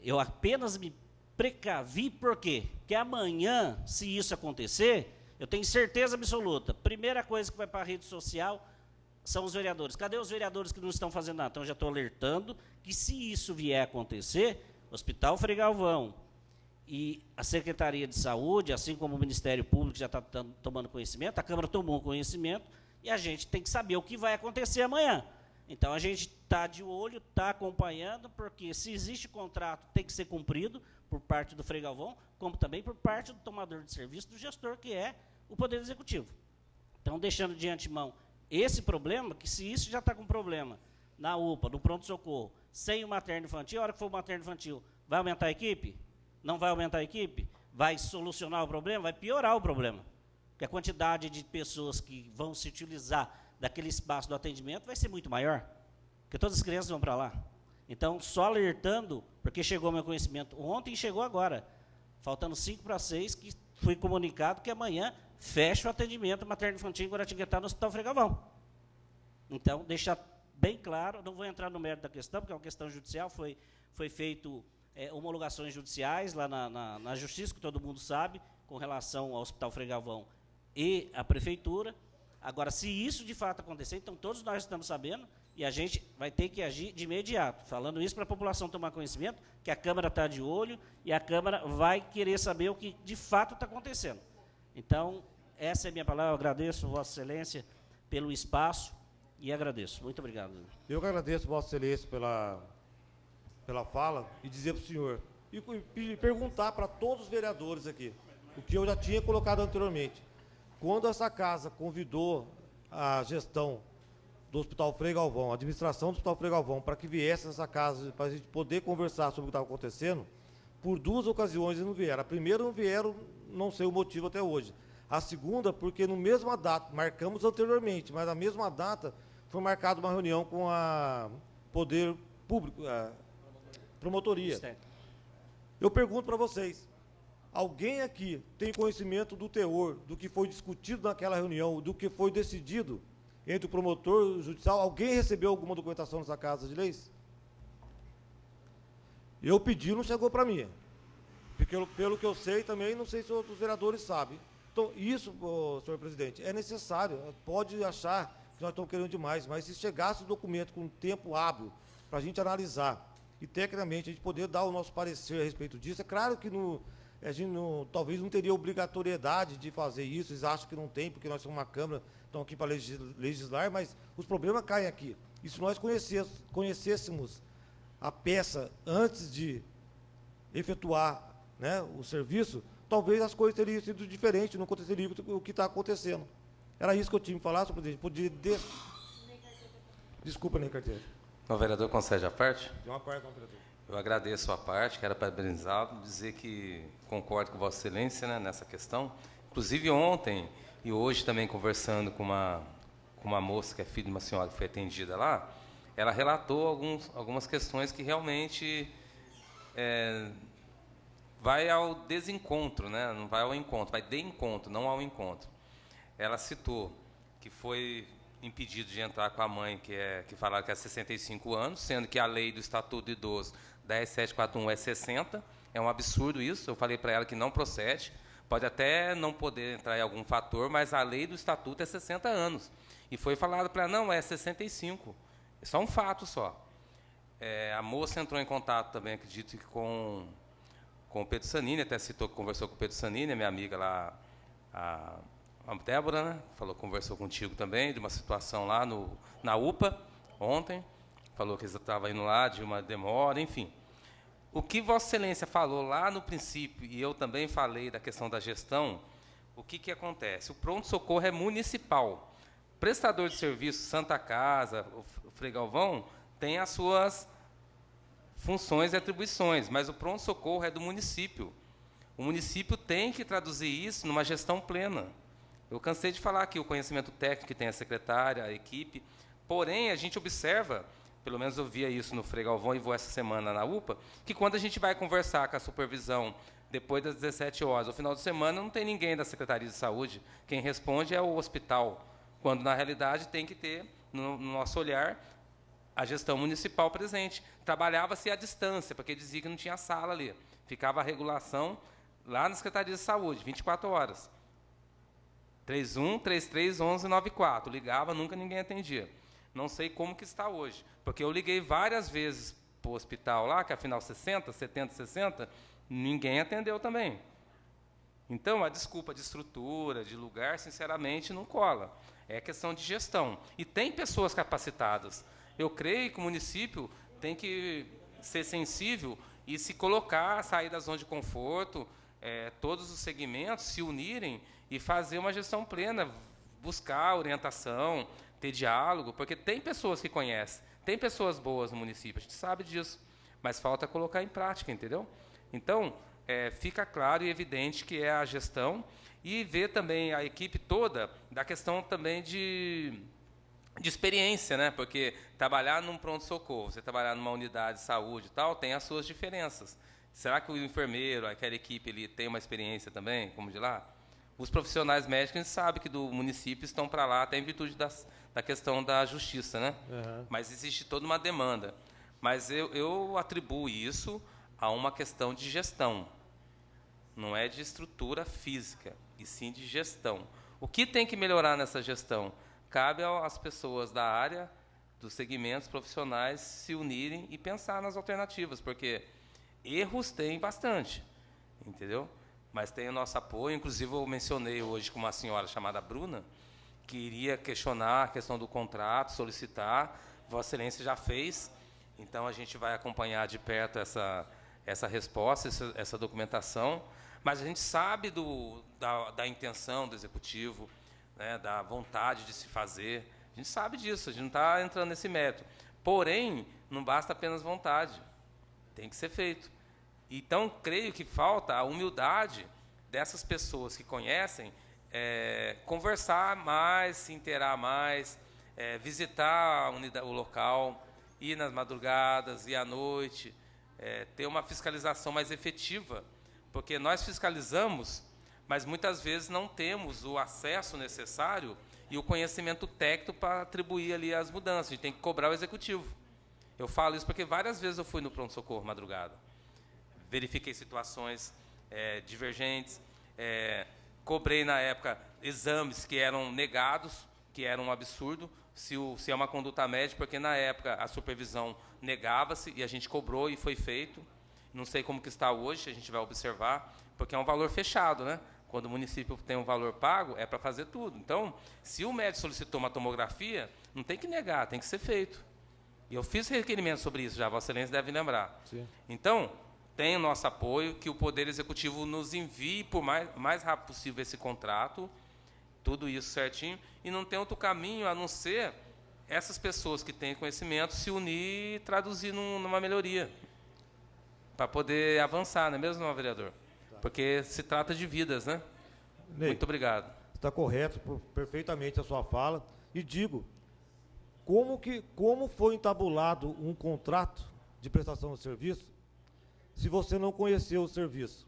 eu apenas me precavi, por quê? Porque amanhã, se isso acontecer, eu tenho certeza absoluta, primeira coisa que vai para a rede social são os vereadores. Cadê os vereadores que não estão fazendo nada? Então, eu já estou alertando que, se isso vier a acontecer, o Hospital Frei Galvão e a Secretaria de Saúde, assim como o Ministério Público já está tomando conhecimento, a Câmara tomou conhecimento, e a gente tem que saber o que vai acontecer amanhã. Então, a gente está de olho, está acompanhando, porque se existe contrato, tem que ser cumprido por parte do Frei Galvão, como também por parte do tomador de serviço, do gestor, que é o Poder Executivo. Então, deixando de antemão esse problema, que se isso já está com problema na UPA, no pronto-socorro, sem o materno-infantil, a hora que for o materno-infantil, vai aumentar a equipe? Não vai aumentar a equipe? Vai solucionar o problema? Vai piorar o problema. Porque a quantidade de pessoas que vão se utilizar daquele espaço do atendimento vai ser muito maior, porque todas as crianças vão para lá. Então, só alertando, porque chegou ao meu conhecimento ontem e chegou agora, faltando 5 para 6, que fui comunicado que amanhã fecha o atendimento materno-infantil em Guaratinguetá, no Hospital Frei Galvão. Então, deixar bem claro, não vou entrar no mérito da questão, porque é uma questão judicial, foi feito homologações judiciais lá na Justiça, que todo mundo sabe, com relação ao Hospital Frei Galvão e à Prefeitura. Agora, se isso de fato acontecer, então todos nós estamos sabendo, e a gente vai ter que agir de imediato, falando isso para a população tomar conhecimento, que a Câmara está de olho, e a Câmara vai querer saber o que de fato está acontecendo. Então, essa é a minha palavra, eu agradeço, Vossa Excelência, pelo espaço, e agradeço. Muito obrigado. Eu que agradeço, Vossa Excelência, pela fala, e dizer para o senhor, e perguntar para todos os vereadores aqui, o que eu já tinha colocado anteriormente. Quando essa casa convidou a gestão do Hospital Frei Galvão, a administração do Hospital Frei Galvão, para que viesse essa casa, para a gente poder conversar sobre o que estava acontecendo, por 2 ocasiões eles não vieram. A primeira não vieram, não sei o motivo até hoje. A segunda, porque no mesma data, marcamos anteriormente, mas na mesma data foi marcada uma reunião com a Poder Público, a Promotoria. Eu pergunto para vocês, alguém aqui tem conhecimento do teor, do que foi discutido naquela reunião, do que foi decidido entre o promotor e o judicial? Alguém recebeu alguma documentação nessa Casa de Leis? Eu pedi, não chegou para mim. Porque, pelo que eu sei também, não sei se outros vereadores sabem. Então, isso, senhor presidente, é necessário. Pode achar que nós estamos querendo demais, mas se chegasse o documento com tempo hábil para a gente analisar e, tecnicamente, a gente poder dar o nosso parecer a respeito disso, é claro que a gente talvez não teria obrigatoriedade de fazer isso, eles acham que não tem, porque nós somos uma Câmara, estamos aqui para legislar, mas os problemas caem aqui. E se nós conhecêssemos a peça antes de efetuar, né, o serviço, talvez as coisas teriam sido diferentes, não aconteceria o que está acontecendo. Era isso que eu tinha que falar, senhor presidente. Desculpa, nem carteira. O vereador concede a parte? De uma parte, não, vereador. Eu agradeço a parte, quero parabenizá-lo, dizer que concordo com Vossa Excelência, né, nessa questão. Inclusive, ontem e hoje também conversando com uma moça que é filha de uma senhora que foi atendida lá, ela relatou algumas questões que realmente vai ao desencontro, né? Não vai ao encontro, vai de encontro, não ao encontro. Ela citou que foi impedido de entrar com a mãe, que falaram que é 65 anos, sendo que a lei do Estatuto do Idoso 10741 é 60. É um absurdo isso. Eu falei para ela que não procede. Pode até não poder entrar em algum fator, mas a lei do Estatuto é 60 anos. E foi falado para ela, não, é 65. É só um fato só. A moça entrou em contato também, acredito que com o Pedro Sanini, até citou que conversou com o Pedro Sanini, a minha amiga lá, a Débora, né? Conversou contigo também, de uma situação lá na UPA, ontem. Falou que eles estavam indo lá de uma demora, enfim. O que Vossa Excelência falou lá no princípio, e eu também falei da questão da gestão, o que acontece? O pronto-socorro é municipal. O prestador de serviço, Santa Casa, o Frei Galvão, tem as suas funções e atribuições, mas o pronto-socorro é do município. O município tem que traduzir isso numa gestão plena. Eu cansei de falar aqui o conhecimento técnico que tem a secretária, a equipe, porém, a gente observa, pelo menos eu via isso no Frei Galvão e vou essa semana na UPA, que quando a gente vai conversar com a supervisão depois das 17 horas, no final de semana, não tem ninguém da Secretaria de Saúde. Quem responde é o hospital, quando, na realidade, tem que ter, no nosso olhar, a gestão municipal presente. Trabalhava-se à distância, porque dizia que não tinha sala ali. Ficava a regulação lá na Secretaria de Saúde, 24 horas. 31-33-11-94. Ligava, nunca ninguém atendia. Não sei como que está hoje, porque eu liguei várias vezes para o hospital lá, que afinal 60, 70, 60, ninguém atendeu também. Então, a desculpa de estrutura, de lugar, sinceramente, não cola. É questão de gestão. E tem pessoas capacitadas. Eu creio que o município tem que ser sensível e se colocar, sair da zona de conforto, todos os segmentos se unirem e fazer uma gestão plena, buscar orientação, ter diálogo, porque tem pessoas que conhecem, tem pessoas boas no município, a gente sabe disso, mas falta colocar em prática, entendeu? Então, fica claro e evidente que é a gestão e ver também a equipe toda da questão também de experiência, né? Porque trabalhar num pronto-socorro, você trabalhar numa unidade de saúde e tal, tem as suas diferenças. Será que o enfermeiro, aquela equipe, ele tem uma experiência também, como de lá? Os profissionais médicos, a gente sabe que do município estão para lá, até em virtude da questão da justiça, né? Uhum. Mas existe toda uma demanda. Mas eu atribuo isso a uma questão de gestão. Não é de estrutura física, e sim de gestão. O que tem que melhorar nessa gestão? Cabe às pessoas da área, dos segmentos profissionais, se unirem e pensar nas alternativas, porque erros tem bastante, entendeu? Mas tem o nosso apoio. Inclusive, eu mencionei hoje com uma senhora chamada Bruna, que iria questionar a questão do contrato, solicitar. Vossa Excelência já fez, então a gente vai acompanhar de perto essa resposta, essa documentação. Mas a gente sabe da intenção do Executivo, né, da vontade de se fazer. A gente sabe disso, a gente não está entrando nesse mérito. Porém, não basta apenas vontade, tem que ser feito. Então, creio que falta a humildade dessas pessoas que conhecem, conversar mais, se inteirar mais, visitar o local, ir nas madrugadas, ir à noite, ter uma fiscalização mais efetiva, porque nós fiscalizamos, mas muitas vezes não temos o acesso necessário e o conhecimento técnico para atribuir ali as mudanças. A gente tem que cobrar o Executivo. Eu falo isso porque várias vezes eu fui no pronto-socorro madrugada. Verifiquei situações divergentes, cobrei, na época, exames que eram negados, que eram um absurdo, se é uma conduta médica, porque, na época, a supervisão negava-se e a gente cobrou e foi feito. Não sei como que está hoje, a gente vai observar, porque é um valor fechado, né? Quando o município tem um valor pago, é para fazer tudo. Então, se o médico solicitou uma tomografia, não tem que negar, tem que ser feito. E eu fiz requerimento sobre isso já, Vossa Excelência deve lembrar. Sim. Então, tem o nosso apoio, que o Poder Executivo nos envie por mais rápido possível esse contrato, tudo isso certinho, e não tem outro caminho a não ser essas pessoas que têm conhecimento se unir e traduzir numa melhoria, para poder avançar, não é mesmo, vereador? Porque se trata de vidas, né? Ney, Muito obrigado. está correto perfeitamente a sua fala. E digo, como foi entabulado um contrato de prestação de serviço se você não conheceu o serviço?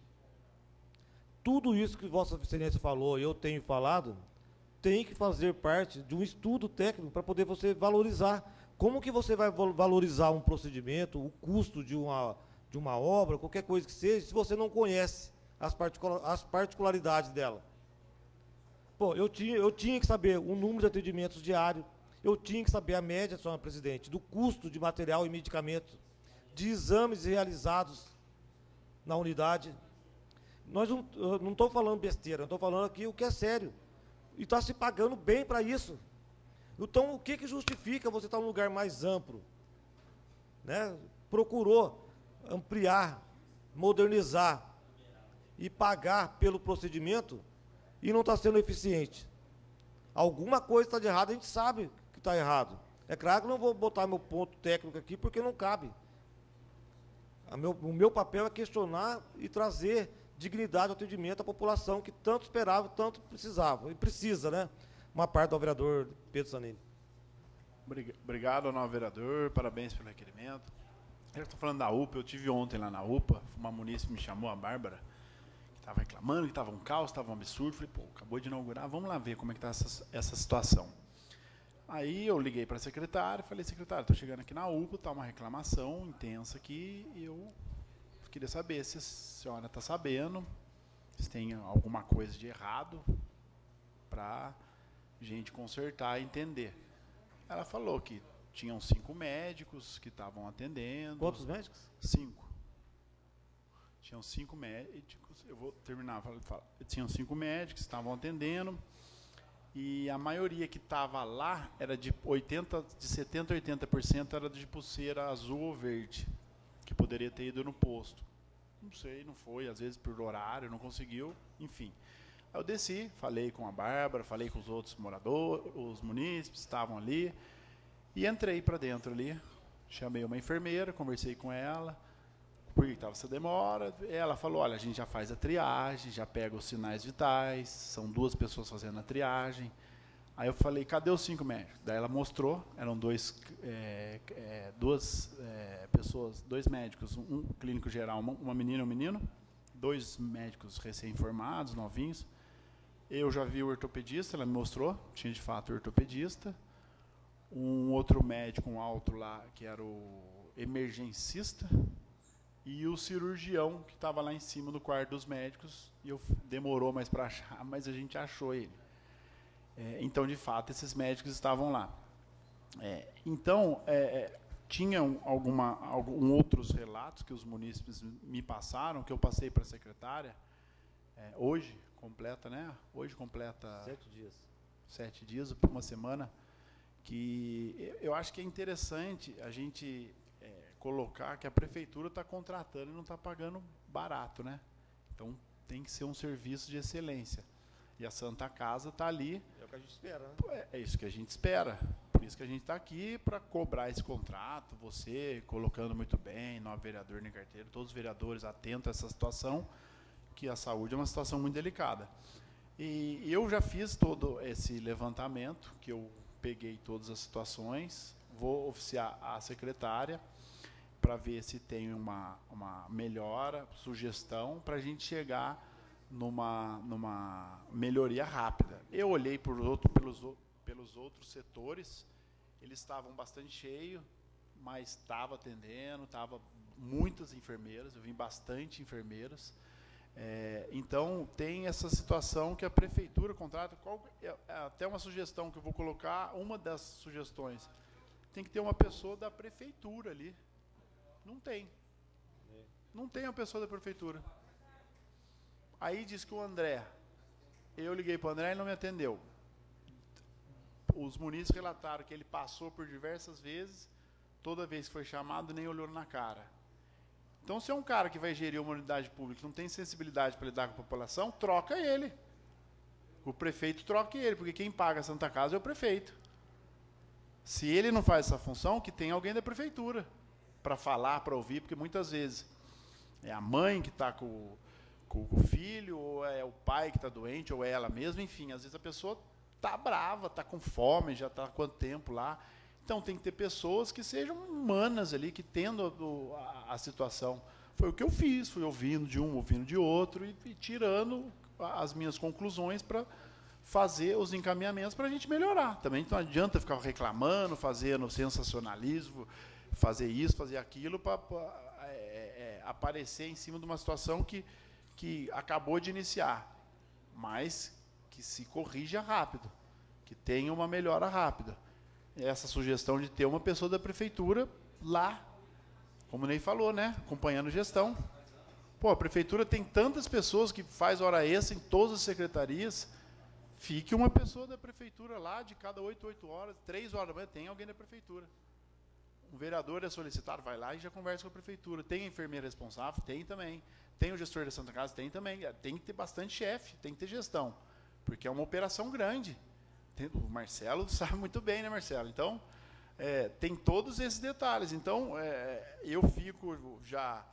Tudo isso que Vossa Excelência falou e eu tenho falado tem que fazer parte de um estudo técnico para poder você valorizar. Como que você vai valorizar um procedimento, o custo de uma obra, qualquer coisa que seja, se você não conhece as particularidades dela? Pô, eu tinha que saber o número de atendimentos diário, eu tinha que saber a média, senhora presidente, do custo de material e medicamento, de exames realizados na unidade. Eu não estou falando besteira, eu estou falando aqui o que é sério. E está se pagando bem para isso. Então, o que justifica você estar num lugar mais amplo? Né? Procurou ampliar, modernizar e pagar pelo procedimento e não está sendo eficiente. Alguma coisa está de errado, a gente sabe que está errado. É claro que eu não vou botar meu ponto técnico aqui, porque não cabe. O meu papel é questionar e trazer dignidade ao atendimento à população que tanto esperava, tanto precisava, e precisa, né? Uma parte do vereador Pedro Zanini. Obrigado ao novo vereador, parabéns pelo requerimento. Eu estou falando da UPA, eu tive ontem lá na UPA, uma munícipe me chamou, a Bárbara, que estava reclamando, que estava um caos, estava um absurdo. Falei, pô, acabou de inaugurar, vamos lá ver como é que está essa situação. Aí eu liguei para a secretária e falei, secretária, estou chegando aqui na UPA, está uma reclamação intensa aqui, e eu queria saber se a senhora está sabendo, se tem alguma coisa de errado, para a gente consertar e entender. Ela falou que tinham 5 médicos que estavam atendendo. Quantos médicos? 5. Tinham 5 médicos, eu vou terminar, tinham 5 médicos que estavam atendendo, e a maioria que estava lá era de 70% a 80% era de pulseira azul ou verde, que poderia ter ido no posto. Não sei, não foi, às vezes por horário, não conseguiu, enfim. Aí eu desci, falei com a Bárbara, falei com os outros moradores, os munícipes estavam ali, e entrei para dentro ali, chamei uma enfermeira, conversei com ela, porque estava essa demora. Ela falou, olha, a gente já faz a triagem, já pega os sinais vitais, são 2 pessoas fazendo a triagem. Aí eu falei, cadê os 5 médicos? Daí ela mostrou, eram 2 pessoas, 2 médicos, um clínico geral, uma menina e um menino, 2 médicos recém-formados, novinhos. Eu já vi o ortopedista, ela me mostrou, tinha de fato o ortopedista. Um outro médico, um alto lá, que era o emergencista, e o cirurgião, que estava lá em cima no quarto dos médicos, e demorou mais para achar, mas a gente achou ele. Então, de fato, esses médicos estavam lá. Tinham alguns outros relatos que os munícipes me passaram, que eu passei para a secretária, hoje completa, né? Hoje completa 7 dias. 7 dias, uma semana, que eu acho que é interessante a gente colocar que a prefeitura está contratando e não está pagando barato, né? Então tem que ser um serviço de excelência. E a Santa Casa está ali. É o que a gente espera, né? É isso que a gente espera. Por isso que a gente está aqui para cobrar esse contrato. Você colocando muito bem, novo vereador nem carteiro, todos os vereadores atentos a essa situação, que a saúde é uma situação muito delicada. E eu já fiz todo esse levantamento, que eu peguei todas as situações, vou oficiar a secretária para ver se tem uma melhora, sugestão, para a gente chegar numa melhoria rápida. Eu olhei pelos outros setores, eles estavam bastante cheios, mas estava atendendo, estava muitas enfermeiras, eu vi bastante enfermeiras. Então, tem essa situação que a prefeitura contrata. Até uma sugestão que eu vou colocar, uma das sugestões, tem que ter uma pessoa da prefeitura ali. Não tem. Não tem uma pessoa da prefeitura. Aí diz que o André, eu liguei para o André e ele não me atendeu. Os munícipes relataram que ele passou por diversas vezes, toda vez que foi chamado, nem olhou na cara. Então, se é um cara que vai gerir uma unidade pública, não tem sensibilidade para lidar com a população, troca ele. O prefeito troca ele, porque quem paga a Santa Casa é o prefeito. Se ele não faz essa função, que tem alguém da prefeitura para falar, para ouvir, porque muitas vezes é a mãe que está com o filho, ou é o pai que está doente, ou é ela mesma, enfim, às vezes a pessoa está brava, está com fome, já está há quanto tempo lá. Então tem que ter pessoas que sejam humanas ali, que entendam a situação. Foi o que eu fiz, fui ouvindo de um, ouvindo de outro, e tirando as minhas conclusões para fazer os encaminhamentos para a gente melhorar. Também não adianta ficar reclamando, fazendo sensacionalismo, fazer isso, fazer aquilo, para aparecer em cima de uma situação que acabou de iniciar, mas que se corrija rápido, que tenha uma melhora rápida. Essa sugestão de ter uma pessoa da prefeitura lá, como o Ney falou, né, acompanhando gestão. Pô, a prefeitura tem tantas pessoas que faz hora extra em todas as secretarias, fique uma pessoa da prefeitura lá, de cada 8 horas, 3 horas da manhã, tem alguém da prefeitura. Um vereador é solicitado, vai lá e já conversa com a prefeitura. Tem a enfermeira responsável? Tem também. Tem o gestor da Santa Casa? Tem também. Tem que ter bastante chefe, tem que ter gestão, porque é uma operação grande. O Marcelo sabe muito bem, né, Marcelo? Então, tem todos esses detalhes. Então, eu fico já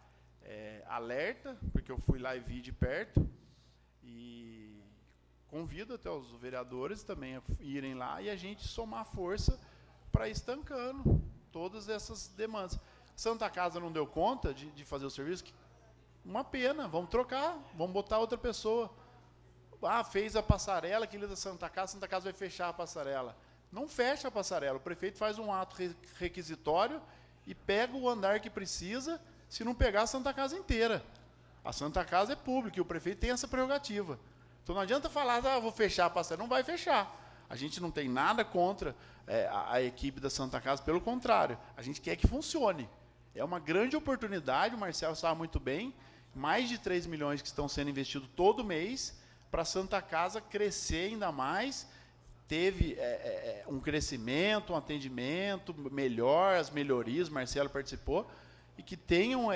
alerta, porque eu fui lá e vi de perto, e convido até os vereadores também a irem lá e a gente somar força para ir estancando todas essas demandas. Santa Casa não deu conta de fazer o serviço? Uma pena, vamos trocar, vamos botar outra pessoa. Ah, fez a passarela, aquele da Santa Casa vai fechar a passarela. Não fecha a passarela, o prefeito faz um ato requisitório e pega o andar que precisa, se não pegar a Santa Casa inteira. A Santa Casa é pública e o prefeito tem essa prerrogativa. Então não adianta falar, vou fechar a passarela, não vai fechar. A gente não tem nada contra a equipe da Santa Casa, pelo contrário, a gente quer que funcione. É uma grande oportunidade, o Marcelo sabe muito bem, mais de 3 milhões que estão sendo investidos todo mês, para a Santa Casa crescer ainda mais. Teve um crescimento, um atendimento melhor, as melhorias, o Marcelo participou, e que tenham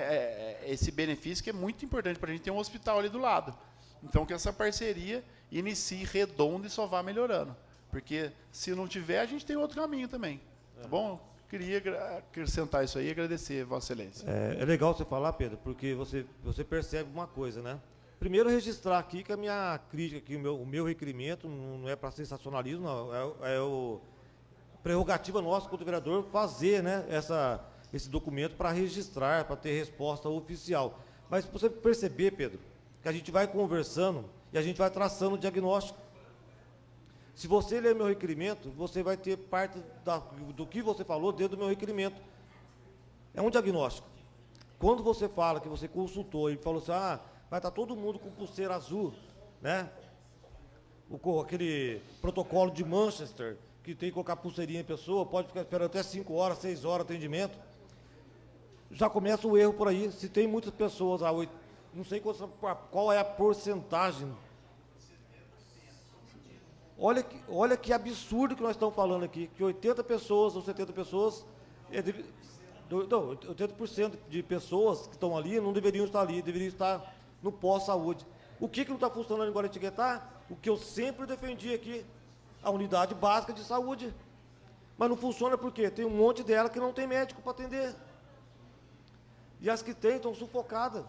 esse benefício que é muito importante para a gente ter um hospital ali do lado. Então, que essa parceria inicie redonda e só vá melhorando. Porque, se não tiver, a gente tem outro caminho também. Tá bom? Queria acrescentar isso aí e agradecer, Vossa Excelência. É legal você falar, Pedro, porque você percebe uma coisa, né? Primeiro, registrar aqui que a minha crítica, aqui, o meu requerimento, não é para sensacionalismo, não, é prerrogativa nossa, como vereador, fazer, né, esse documento para registrar, para ter resposta oficial. Mas, para você perceber, Pedro, que a gente vai conversando e a gente vai traçando o diagnóstico. Se você ler meu requerimento, você vai ter parte do que você falou dentro do meu requerimento. É um diagnóstico. Quando você fala que você consultou e falou assim, vai estar todo mundo com pulseira azul, né? Aquele protocolo de Manchester, que tem que colocar pulseirinha em pessoa, pode ficar esperando até 5 horas, 6 horas de atendimento. Já começa o erro por aí. Se tem muitas pessoas, não sei qual é a porcentagem. Olha que absurdo que nós estamos falando aqui, que 80 pessoas ou 70 pessoas, 80% de pessoas que estão ali não deveriam estar ali, deveriam estar no pós-saúde. O que não está funcionando em Guaratinguetá? O que eu sempre defendi aqui, a unidade básica de saúde. Mas não funciona por quê? Tem um monte dela que não tem médico para atender. E as que tem estão sufocadas.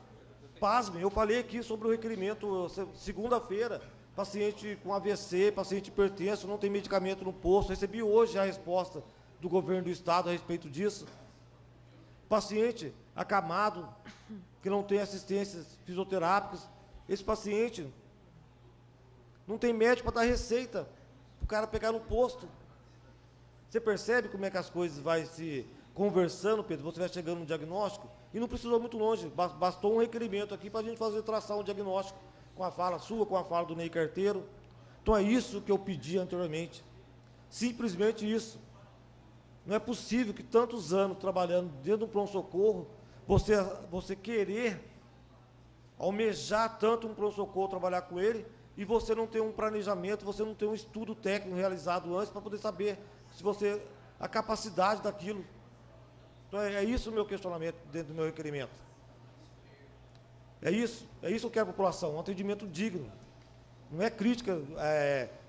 Pasmem, eu falei aqui sobre o requerimento segunda-feira, paciente com AVC, paciente hipertenso, não tem medicamento no posto. Recebi hoje a resposta do governo do estado a respeito disso. Paciente acamado, que não tem assistências fisioterápicas. Esse paciente não tem médico para dar receita, para o cara pegar no posto. Você percebe como é que as coisas vão se conversando, Pedro? Você vai chegando no diagnóstico e não precisou muito longe. Bastou um requerimento aqui para a gente traçar um diagnóstico com a fala sua, com a fala do Ney Carteiro. Então é isso que eu pedi anteriormente. Simplesmente isso. Não é possível que tantos anos trabalhando dentro do pronto-socorro, você querer almejar tanto um pronto-socorro, trabalhar com ele, e você não ter um planejamento, você não ter um estudo técnico realizado antes para poder saber se você a capacidade daquilo. Então é isso o meu questionamento dentro do meu requerimento. É isso que eu quero a população, um atendimento digno. Não é crítica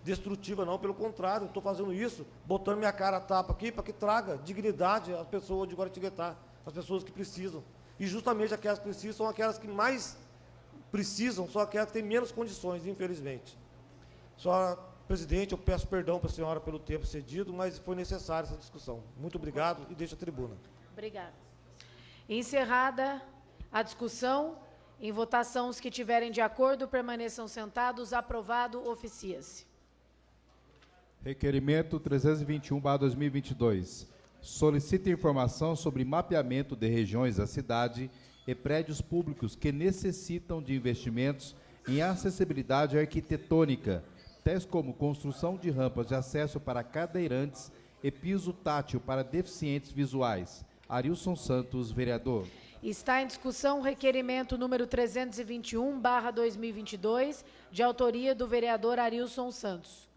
destrutiva, não, pelo contrário, estou fazendo isso, botando minha cara a tapa aqui para que traga dignidade às pessoas de Guaratinguetá, às pessoas que precisam. E justamente aquelas que precisam são aquelas que mais precisam, são aquelas que têm menos condições, infelizmente. Senhora presidente, eu peço perdão para a senhora pelo tempo cedido, mas foi necessária essa discussão. Muito obrigado e deixo a tribuna. Obrigada. Encerrada a discussão, em votação, os que tiverem de acordo, permaneçam sentados. Aprovado, oficia-se. Requerimento 321/2022. Solicita informação sobre mapeamento de regiões da cidade e prédios públicos que necessitam de investimentos em acessibilidade arquitetônica, tais como construção de rampas de acesso para cadeirantes e piso tátil para deficientes visuais. Arilson Santos, vereador. Está em discussão o requerimento número 321/2022, de autoria do vereador Arilson Santos.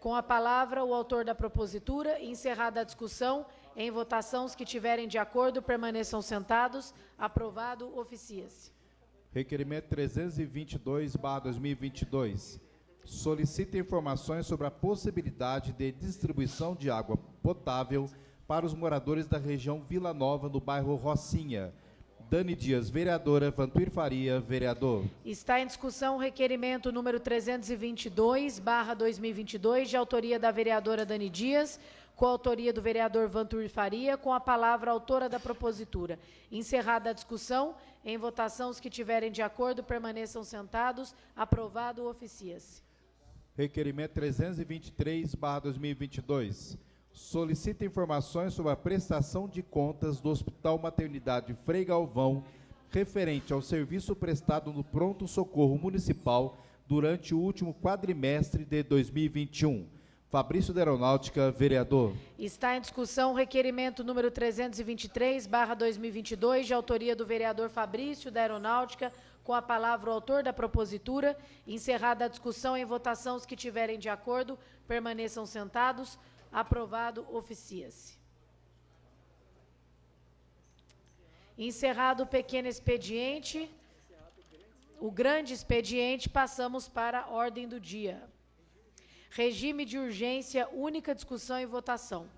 Com a palavra, o autor da propositura. Encerrada a discussão, em votação, os que tiverem de acordo, permaneçam sentados. Aprovado, oficia-se. Requerimento 322/2022. Solicita informações sobre a possibilidade de distribuição de água potável para os moradores da região Vila Nova, no bairro Rocinha. Dani Dias, vereadora. Vantuir Faria, vereador. Está em discussão o requerimento número 322/2022, de autoria da vereadora Dani Dias, com a autoria do vereador Vantuir Faria, com a palavra a autora da propositura. Encerrada a discussão, em votação, os que tiverem de acordo, permaneçam sentados. Aprovado, oficia-se. Requerimento 323/2022. Solicita informações sobre a prestação de contas do Hospital Maternidade Frei Galvão, referente ao serviço prestado no pronto-socorro municipal durante o último quadrimestre de 2021. Fabrício da Aeronáutica, vereador. Está em discussão o requerimento número 323/2022, de autoria do vereador Fabrício da Aeronáutica, com a palavra o autor da propositura. Encerrada a discussão, em votação, os que tiverem de acordo, permaneçam sentados. Aprovado, oficia-se. Encerrado o pequeno expediente, o grande expediente, passamos para a ordem do dia. Regime de urgência, única discussão e votação.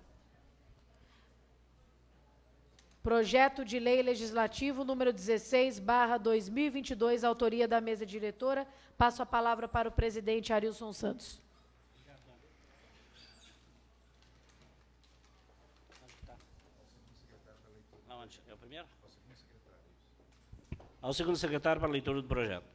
Projeto de lei legislativo número 16/2022, autoria da mesa diretora. Passo a palavra para o presidente Arilson Santos. É o primeiro? Ao segundo secretário para a leitura do projeto.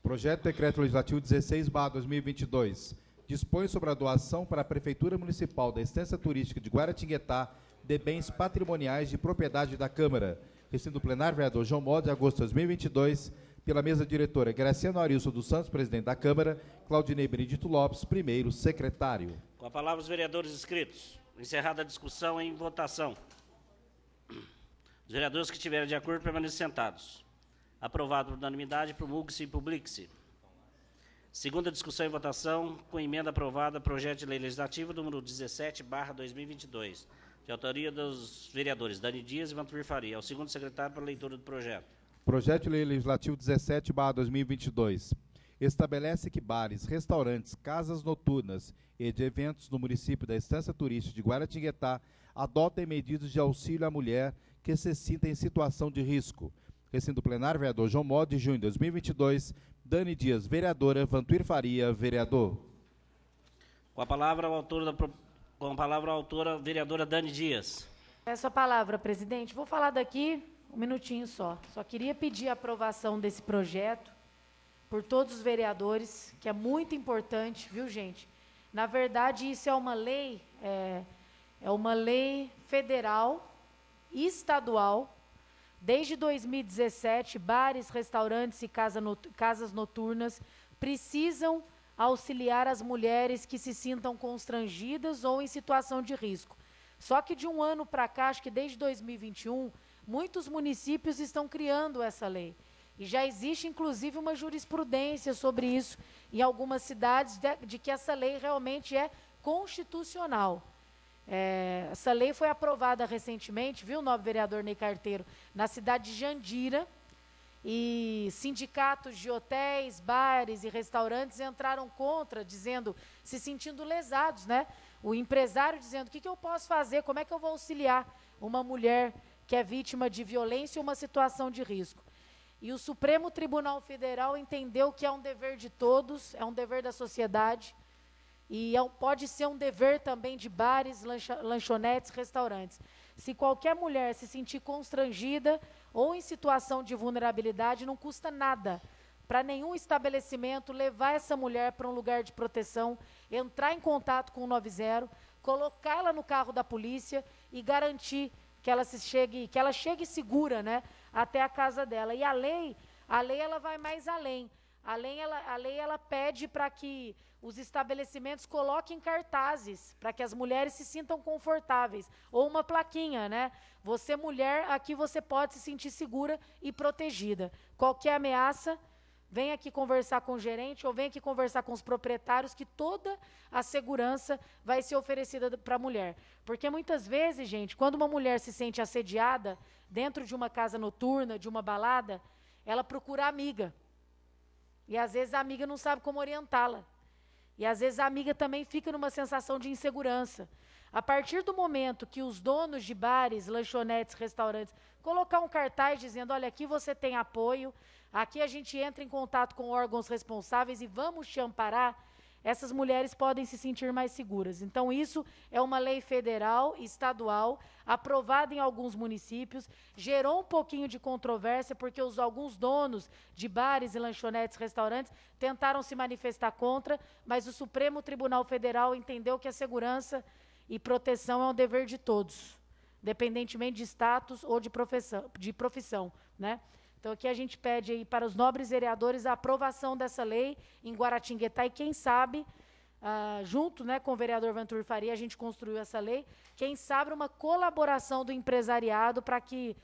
Projeto de Decreto Legislativo 16/2022. Dispõe sobre a doação para a Prefeitura Municipal da Estância Turística de Guaratinguetá de bens patrimoniais de propriedade da Câmara. Recinto plenário, vereador João Mó, de agosto de 2022, pela mesa diretora Graciano Arilson dos Santos, presidente da Câmara, Claudinei Benedito Lopes, primeiro secretário. Com a palavra os vereadores inscritos. Encerrada a discussão, em votação. Os vereadores que estiverem de acordo permaneçam sentados. Aprovado por unanimidade, promulgue-se e publique-se. Segunda discussão e votação, com emenda aprovada, projeto de lei legislativo número 17/2022, de autoria dos vereadores Dani Dias e Vantuir Faria. Ao segundo secretário para a leitura do projeto. Projeto de lei legislativo 17/2022. Estabelece que bares, restaurantes, casas noturnas e de eventos no município da Estância Turística de Guaratinguetá adotem medidas de auxílio à mulher que se sinta em situação de risco. Recinto plenário, vereador João Mó, de junho de 2022, Dani Dias, vereadora, Vantuir Faria, vereador. Com a palavra, a autora, vereadora Dani Dias. Peço a palavra, presidente. Vou falar daqui um minutinho só. Só queria pedir a aprovação desse projeto por todos os vereadores, que é muito importante, viu, gente? Na verdade, isso é uma lei, é uma lei federal e estadual. Desde 2017, bares, restaurantes e casas noturnas precisam auxiliar as mulheres que se sintam constrangidas ou em situação de risco. Só que de um ano para cá, acho que desde 2021, muitos municípios estão criando essa lei. E já existe, inclusive, uma jurisprudência sobre isso em algumas cidades, de que essa lei realmente é constitucional. Essa lei foi aprovada recentemente, viu, nobre vereador Ney Carteiro, na cidade de Jandira, e sindicatos de hotéis, bares e restaurantes entraram contra, dizendo, se sentindo lesados, né? O empresário dizendo, o que eu posso fazer, como é que eu vou auxiliar uma mulher que é vítima de violência ou uma situação de risco. E o Supremo Tribunal Federal entendeu que é um dever de todos, é um dever da sociedade, e pode ser um dever também de bares, lanchonetes, restaurantes. Se qualquer mulher se sentir constrangida ou em situação de vulnerabilidade, não custa nada para nenhum estabelecimento levar essa mulher para um lugar de proteção, entrar em contato com o 90, colocá-la no carro da polícia e garantir que ela chegue segura, né, até a casa dela. E a lei ela vai mais além. A lei ela pede para que os estabelecimentos coloquem cartazes para que as mulheres se sintam confortáveis, ou uma plaquinha, né? Você mulher, aqui você pode se sentir segura e protegida. Qualquer ameaça, vem aqui conversar com o gerente ou vem aqui conversar com os proprietários, que toda a segurança vai ser oferecida para a mulher. Porque muitas vezes, gente, quando uma mulher se sente assediada dentro de uma casa noturna, de uma balada, ela procura amiga. E às vezes a amiga não sabe como orientá-la. E às vezes a amiga também fica numa sensação de insegurança. A partir do momento que os donos de bares, lanchonetes, restaurantes, colocar um cartaz dizendo, olha, aqui você tem apoio, aqui a gente entra em contato com órgãos responsáveis e vamos te amparar, essas mulheres podem se sentir mais seguras. Então, isso é uma lei federal, estadual, aprovada em alguns municípios, gerou um pouquinho de controvérsia, porque alguns donos de bares e lanchonetes, restaurantes, tentaram se manifestar contra, mas o Supremo Tribunal Federal entendeu que a segurança e proteção é um dever de todos, independentemente de status ou de profissão, né? Então, aqui a gente pede aí para os nobres vereadores a aprovação dessa lei em Guaratinguetá e, quem sabe, junto, né, com o vereador Vantur Faria, a gente construiu essa lei, quem sabe uma colaboração do empresariado para que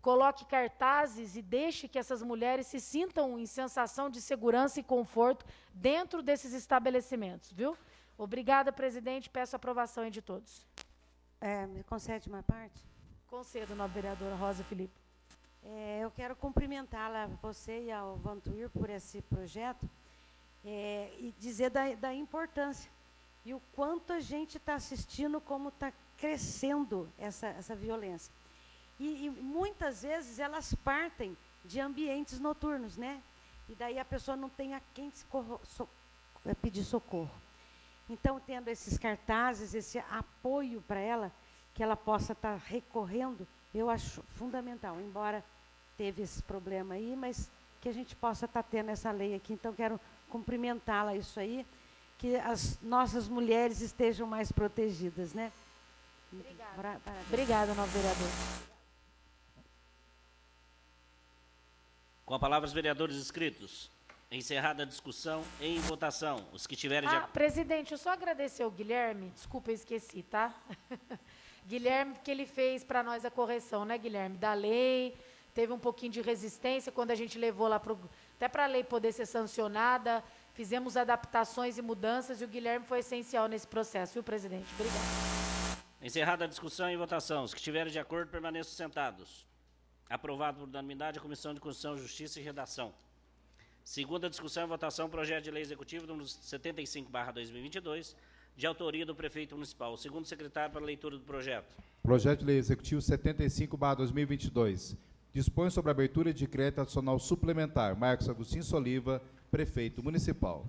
coloque cartazes e deixe que essas mulheres se sintam em sensação de segurança e conforto dentro desses estabelecimentos, viu? Obrigada, presidente, peço a aprovação aí de todos. Me concede uma parte? Concedo, nobre vereadora Rosa Felipe. Eu quero cumprimentá-la, você e ao Vantuir, por esse projeto, e dizer da importância e o quanto a gente está assistindo, como está crescendo essa violência. E muitas vezes elas partem de ambientes noturnos, né? E daí a pessoa não tem a quem pedir socorro. Então, tendo esses cartazes, esse apoio para ela, que ela possa estar recorrendo, eu acho fundamental, embora teve esse problema aí, mas que a gente possa estar tendo essa lei aqui. Então, quero cumprimentá-la isso aí, que as nossas mulheres estejam mais protegidas, né? Obrigada. Obrigada, nobre vereador. Com a palavra os vereadores inscritos. Encerrada a discussão, em votação. Os que tiverem de... Presidente, eu só agradecer ao Guilherme, desculpa, eu esqueci, tá? Guilherme, porque ele fez para nós a correção, né, Guilherme? Da lei, teve um pouquinho de resistência quando a gente levou lá até para a lei poder ser sancionada, fizemos adaptações e mudanças e o Guilherme foi essencial nesse processo, viu, presidente? Obrigado. Encerrada a discussão, em votação. Os que estiverem de acordo, permaneçam sentados. Aprovado por unanimidade a Comissão de Constituição, Justiça e Redação. Segunda discussão e votação, projeto de lei executivo número 75/2022, de autoria do prefeito municipal. O segundo secretário para a leitura do projeto. Projeto de lei executivo 75/2022. Dispõe sobre a abertura de crédito adicional suplementar. Marcos Agostinho Soliva, prefeito municipal.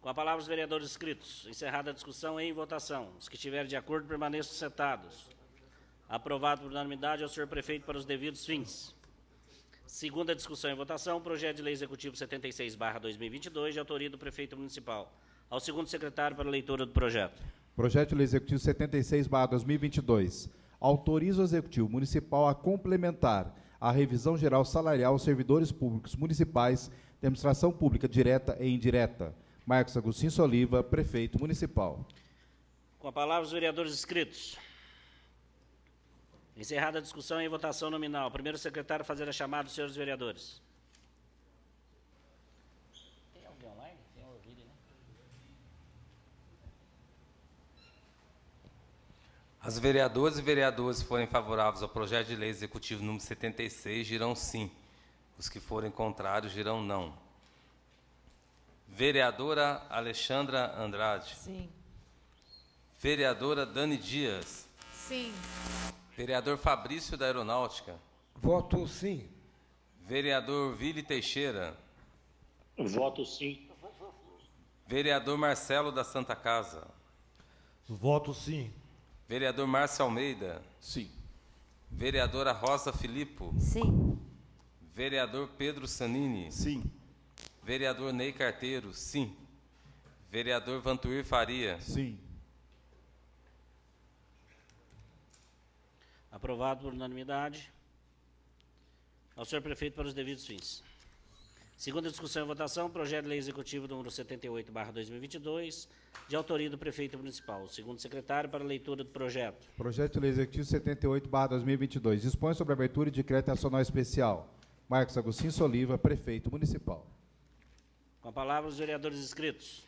Com a palavra os vereadores inscritos. Encerrada a discussão, em votação. Os que estiverem de acordo, permaneçam sentados. Aprovado por unanimidade ao senhor prefeito para os devidos fins. Segunda discussão e votação, projeto de lei executivo 76/2022, de autoria do prefeito municipal. Ao segundo secretário para a leitura do projeto. Projeto de lei executivo 76/2022. Autoriza o executivo municipal a complementar a revisão geral salarial aos servidores públicos municipais de administração pública direta e indireta. Marcos Agostinho Soliva, prefeito municipal. Com a palavra os vereadores inscritos. Encerrada a discussão em votação nominal. Primeiro secretário fazer a chamada dos senhores vereadores. Tem alguém online? Tem ouvido, né? As vereadoras e vereadores que forem favoráveis ao projeto de lei executivo número 76 dirão sim. Os que forem contrários dirão não. Vereadora Alexandra Andrade. Sim. Vereadora Dani Dias. Sim. Vereador Fabrício da Aeronáutica. Voto sim. Vereador Vili Teixeira. Voto sim. Vereador Marcelo da Santa Casa. Voto sim. Vereador Márcio Almeida. Sim. Vereadora Rosa Filippo. Sim. Vereador Pedro Sanini. Sim. Vereador Ney Carteiro, sim. Vereador Vantuir Faria. Sim. Aprovado por unanimidade. Ao senhor prefeito para os devidos fins. Segunda discussão e votação, projeto de lei executivo número 78/2022, de autoria do prefeito municipal. Segundo secretário, para leitura do projeto. Projeto de lei executivo 78/2022 dispõe sobre a abertura de decreto nacional especial. Marcos Agostinho Soliva, prefeito municipal. Com a palavra os vereadores inscritos.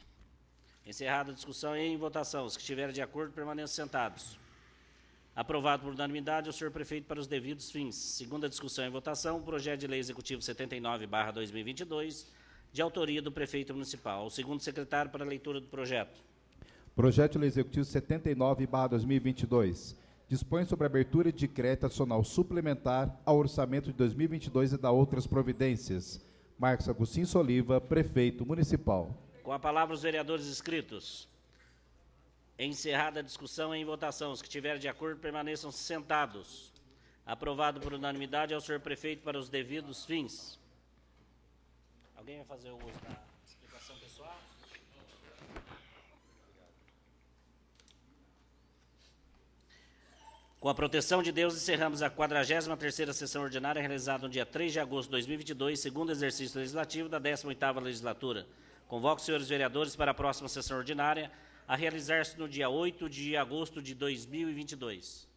Encerrada a discussão e em votação. Os que estiverem de acordo permaneçam sentados. Aprovado por unanimidade, o senhor prefeito para os devidos fins. Segunda discussão e votação, o projeto de lei executivo 79/2022, de autoria do prefeito municipal. O segundo secretário para a leitura do projeto. Projeto de lei executivo 79/2022 dispõe sobre a abertura de decreto nacional suplementar ao orçamento de 2022 e da outras providências. Marcos Agostinho Soliva, prefeito municipal. Com a palavra os vereadores inscritos. Encerrada a discussão e em votação. Os que estiverem de acordo permaneçam sentados. Aprovado por unanimidade ao senhor prefeito para os devidos fins. Alguém vai fazer o uso da explicação pessoal? Com a proteção de Deus, encerramos a 43ª sessão ordinária realizada no dia 3 de agosto de 2022, segundo exercício legislativo da 18ª legislatura. Convoco os senhores vereadores para a próxima sessão ordinária, a realizar-se no dia 8 de agosto de 2022.